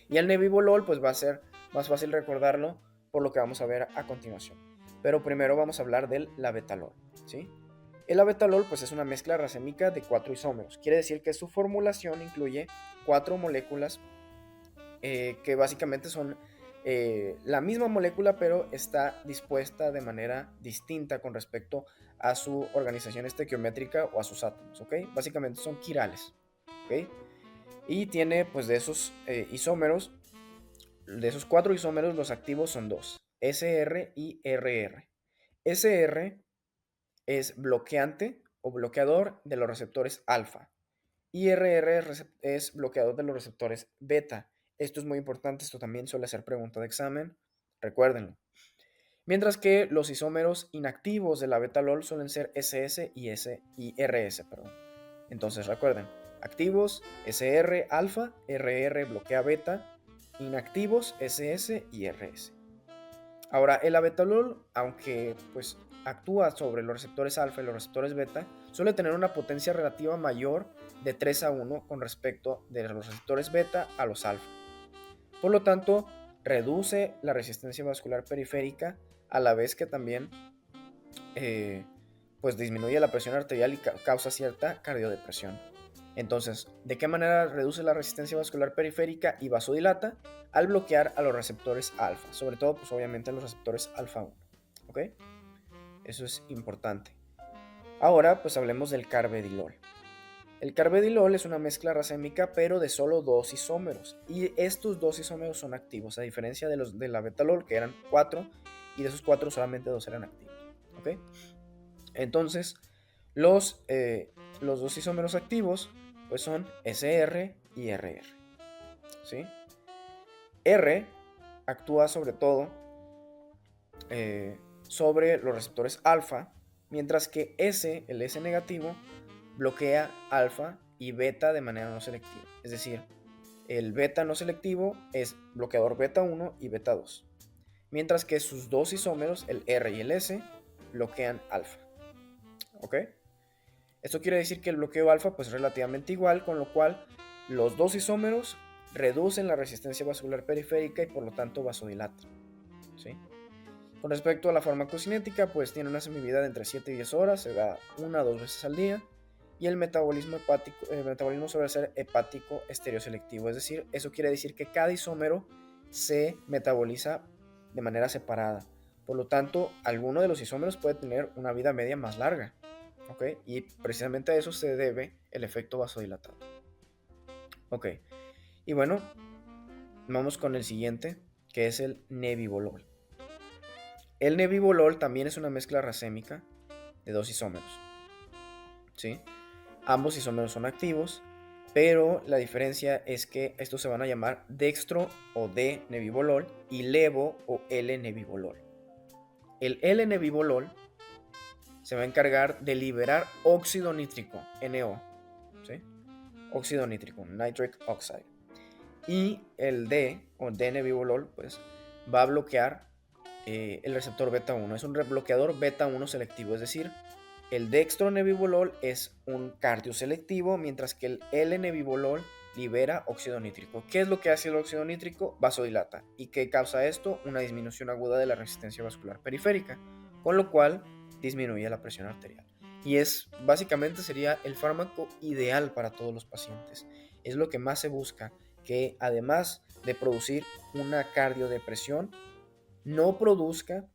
Y el nebivolol, pues va a ser más fácil recordarlo por lo que vamos a ver a continuación. Pero primero vamos a hablar del labetalol, ¿sí? El abetalol pues es una mezcla racémica de 4 isómeros. Quiere decir que su formulación incluye 4 moléculas que básicamente son la misma molécula, pero está dispuesta de manera distinta con respecto a su organización estequiométrica o a sus átomos, ¿ok? Básicamente son quirales, ¿ok? Y tiene pues de esos isómeros, de esos 4 isómeros, los activos son 2, SR y RR. SR es bloqueante o bloqueador de los receptores alfa y RR es bloqueador de los receptores beta. Esto es muy importante, esto también suele ser pregunta de examen, recuérdenlo. Mientras que los isómeros inactivos de la beta-lol suelen ser SS y RS, perdón. Entonces recuerden, activos SR alfa, RR bloquea beta, inactivos SS y RS. Ahora, el abetalol, aunque pues actúa sobre los receptores alfa y los receptores beta, suele tener una potencia relativa mayor de 3 a 1 con respecto de los receptores beta a los alfa. Por lo tanto, reduce la resistencia vascular periférica a la vez que también pues disminuye la presión arterial y causa cierta cardiodepresión. Entonces, ¿de qué manera reduce la resistencia vascular periférica y vasodilata? Al bloquear a los receptores alfa, sobre todo pues obviamente a los receptores alfa 1. ¿Ok? Eso es importante. Ahora pues hablemos del carvedilol. El carvedilol es una mezcla racémica pero de solo 2 isómeros, y estos 2 isómeros son activos, a diferencia de los de la betalol que eran 4, y de esos 4 solamente 2 eran activos. ¿Ok? Entonces, los 2 isómeros activos pues son SR y RR. ¿Sí? R actúa sobre todo sobre los receptores alfa, mientras que S, el S negativo, bloquea alfa y beta de manera no selectiva. Es decir, el beta no selectivo es bloqueador beta 1 y beta 2, mientras que sus 2 isómeros, el R y el S, bloquean alfa. ¿Ok? Esto quiere decir que el bloqueo alfa pues, es relativamente igual, con lo cual los 2 isómeros reducen la resistencia vascular periférica y por lo tanto vasodilatan. ¿Sí? Con respecto a la farmacocinética, pues tiene una semivida de entre 7 y 10 horas, se da 1 a 2 veces al día, y el metabolismo suele ser hepático estereoselectivo, es decir, eso quiere decir que cada isómero se metaboliza de manera separada. Por lo tanto, alguno de los isómeros puede tener una vida media más larga. ¿Ok? Y precisamente a eso se debe el efecto vasodilatado. Ok. Y bueno, vamos con el siguiente, que es el nebivolol. El nebivolol también es una mezcla racémica de 2 isómeros. ¿Sí? Ambos isómeros son activos, pero la diferencia es que estos se van a llamar dextro o D-nebivolol y levo o L-nebivolol. El L-nebivolol se va a encargar de liberar óxido nítrico, NO, ¿sí? Óxido nítrico, nitric oxide. Y el D, o D-nebivolol, pues va a bloquear el receptor beta 1. Es un bloqueador beta 1 selectivo, es decir, el dextronebivolol es un cardioselectivo, mientras que el L-nebivolol libera óxido nítrico. ¿Qué es lo que hace el óxido nítrico? Vasodilata. ¿Y qué causa esto? Una disminución aguda de la resistencia vascular periférica, con lo cual disminuye la presión arterial. Y básicamente sería el fármaco ideal para todos los pacientes. Es lo que más se busca, que además de producir una cardiodepresión, no produzca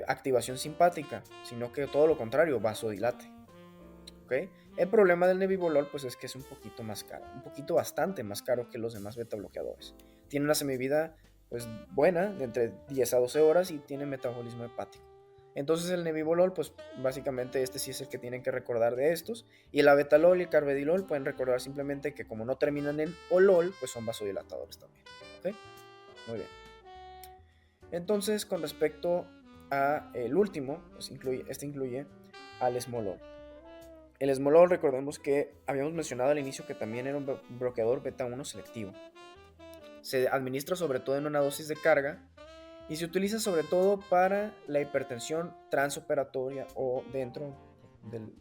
activación simpática, sino que todo lo contrario, vasodilate. ¿Okay? El problema del nebivolol pues es que es un poquito más caro, un poquito bastante más caro que los demás beta bloqueadores. Tiene una semivida pues buena, de entre 10 a 12 horas, y tiene metabolismo hepático. Entonces el nebivolol pues básicamente este sí es el que tienen que recordar de estos, y el abetalol y el carvedilol pueden recordar simplemente que como no terminan en olol pues son vasodilatadores también. ¿Okay? Muy bien. Entonces, con respecto a el último, pues incluye al esmolol. El esmolol, recordemos que habíamos mencionado al inicio que también era un bloqueador beta 1 selectivo. Se administra sobre todo en una dosis de carga y se utiliza sobre todo para la hipertensión transoperatoria o dentro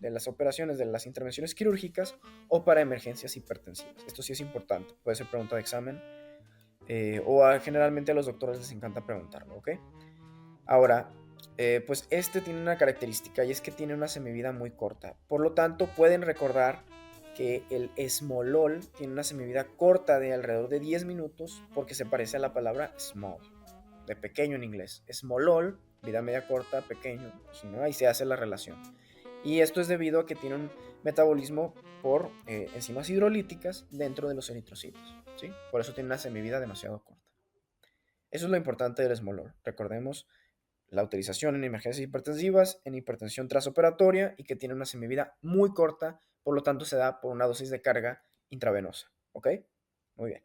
de las operaciones, de las intervenciones quirúrgicas, o para emergencias hipertensivas. Esto sí es importante, puede ser pregunta de examen. Generalmente a los doctores les encanta preguntarlo, ¿ok? Ahora, pues este tiene una característica, y es que tiene una semivida muy corta. Por lo tanto, pueden recordar que el esmolol tiene una semivida corta de alrededor de 10 minutos porque se parece a la palabra small, de pequeño en inglés. Esmolol, vida media corta, pequeño, si no, ahí se hace la relación. Y esto es debido a que tiene un metabolismo por enzimas hidrolíticas dentro de los eritrocitos, ¿sí? Por eso tiene una semivida demasiado corta. Eso es lo importante del esmolol. Recordemos la utilización en emergencias hipertensivas, en hipertensión transoperatoria, y que tiene una semivida muy corta, por lo tanto se da por una dosis de carga intravenosa. ¿Ok? Muy bien.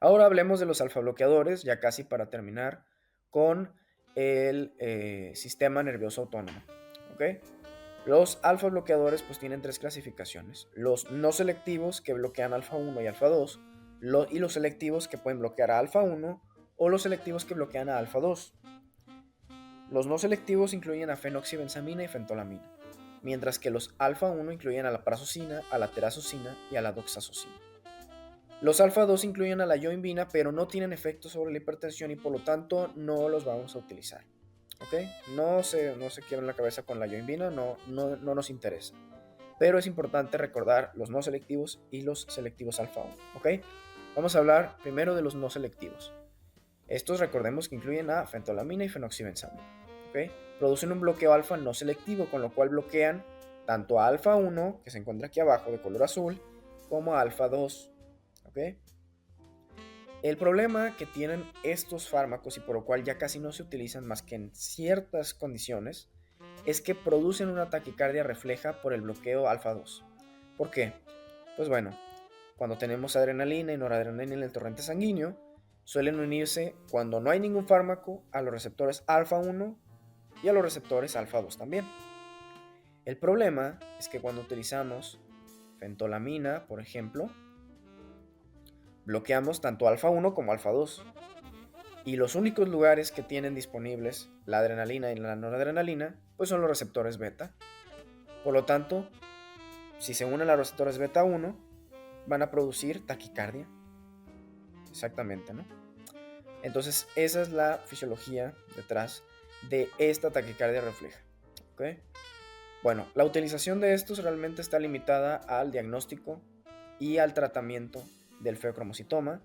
Ahora hablemos de los alfa bloqueadores, ya casi para terminar con el sistema nervioso autónomo. ¿Ok? Los alfa bloqueadores pues tienen tres clasificaciones: los no selectivos, que bloquean alfa 1 y alfa 2, y los selectivos, que pueden bloquear a alfa 1, o los selectivos que bloquean a alfa 2. Los no selectivos incluyen a fenoxibenzamina y fentolamina, mientras que los alfa 1 incluyen a la prazosina, a la terazocina y a la doxazocina. Los alfa 2 incluyen a la yoimbina, pero no tienen efecto sobre la hipertensión y por lo tanto no los vamos a utilizar. ¿Ok? No se quiebren la cabeza con la yoimbina, no nos interesa. Pero es importante recordar los no selectivos y los selectivos alfa 1. ¿Ok? Vamos a hablar primero de los no selectivos. Estos recordemos que incluyen a fentolamina y fenoxibenzamina. ¿Ok? Producen un bloqueo alfa no selectivo, con lo cual bloquean tanto a alfa 1, que se encuentra aquí abajo de color azul, como a alfa 2. ¿Ok? El problema que tienen estos fármacos, y por lo cual ya casi no se utilizan más que en ciertas condiciones, es que producen una taquicardia refleja por el bloqueo alfa 2. ¿Por qué? Pues bueno, cuando tenemos adrenalina y noradrenalina en el torrente sanguíneo, suelen unirse, cuando no hay ningún fármaco, a los receptores alfa 1 y a los receptores alfa 2 también. El problema es que cuando utilizamos fentolamina, por ejemplo, bloqueamos tanto alfa 1 como alfa 2. Y los únicos lugares que tienen disponibles la adrenalina y la noradrenalina, pues son los receptores beta. Por lo tanto, si se unen a los receptores beta 1, van a producir taquicardia. Exactamente, ¿no? Entonces, esa es la fisiología detrás de esta taquicardia refleja. ¿Ok? Bueno, la utilización de estos realmente está limitada al diagnóstico y al tratamiento del feocromocitoma,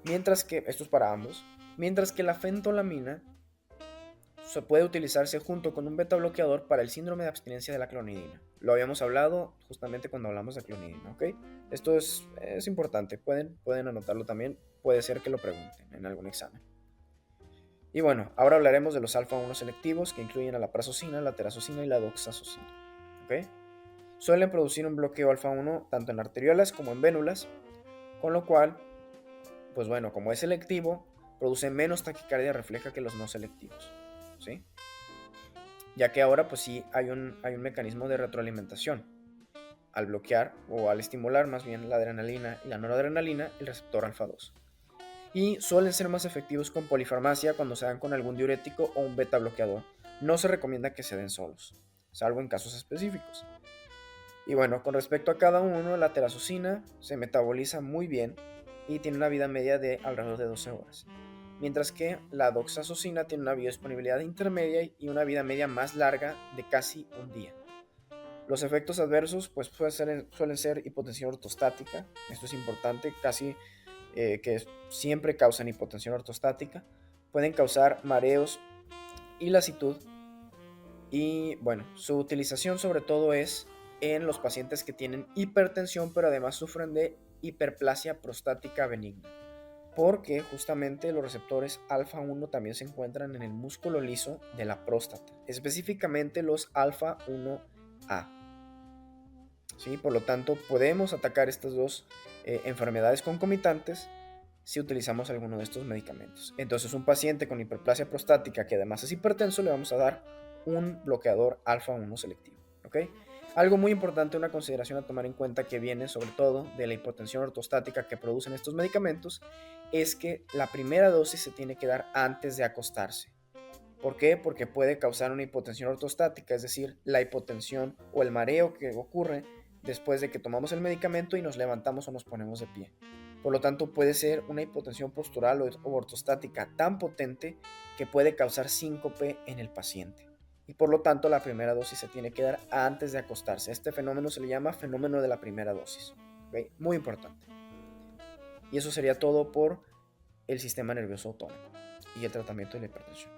mientras que, esto es para ambos, mientras que la fentolamina puede utilizarse junto con un beta bloqueador para el síndrome de abstinencia de la clonidina. Lo habíamos hablado justamente cuando hablamos de clonidina, ¿ok? Esto es importante, pueden anotarlo también, puede ser que lo pregunten en algún examen. Y bueno, ahora hablaremos de los alfa 1 selectivos, que incluyen a la prazosina, la terazocina y la doxazocina, ¿ok? Suelen producir un bloqueo alfa 1 tanto en arteriolas como en vénulas, con lo cual, pues bueno, como es selectivo, produce menos taquicardia refleja que los no selectivos, ¿sí? Ya que ahora pues sí hay un mecanismo de retroalimentación al bloquear o al estimular más bien la adrenalina y la noradrenalina, el receptor alfa 2. Y suelen ser más efectivos con polifarmacia cuando se dan con algún diurético o un beta bloqueador. No se recomienda que se den solos, salvo en casos específicos. Y bueno, con respecto a cada uno, la terazocina se metaboliza muy bien y tiene una vida media de alrededor de 12 horas. Mientras que la doxazocina tiene una biodisponibilidad intermedia y una vida media más larga de casi un día. Los efectos adversos pues suelen ser hipotensión ortostática, esto es importante, casi que siempre causan hipotensión ortostática, pueden causar mareos y lasitud, y bueno, su utilización sobre todo es en los pacientes que tienen hipertensión pero además sufren de hiperplasia prostática benigna, porque justamente los receptores alfa 1 también se encuentran en el músculo liso de la próstata, específicamente los alfa 1A. ¿Sí? Por lo tanto, podemos atacar estas dos enfermedades concomitantes si utilizamos alguno de estos medicamentos. Entonces, un paciente con hiperplasia prostática que además es hipertenso, le vamos a dar un bloqueador alfa 1 selectivo. ¿Ok? Algo muy importante, una consideración a tomar en cuenta que viene sobre todo de la hipotensión ortostática que producen estos medicamentos, es que la primera dosis se tiene que dar antes de acostarse. ¿Por qué? Porque puede causar una hipotensión ortostática, es decir, la hipotensión o el mareo que ocurre después de que tomamos el medicamento y nos levantamos o nos ponemos de pie. Por lo tanto, puede ser una hipotensión postural o ortostática tan potente que puede causar síncope en el paciente. Y por lo tanto, la primera dosis se tiene que dar antes de acostarse. Este fenómeno se le llama fenómeno de la primera dosis. ¿Okay? Muy importante. Y eso sería todo por el sistema nervioso autónomo y el tratamiento de la hipertensión.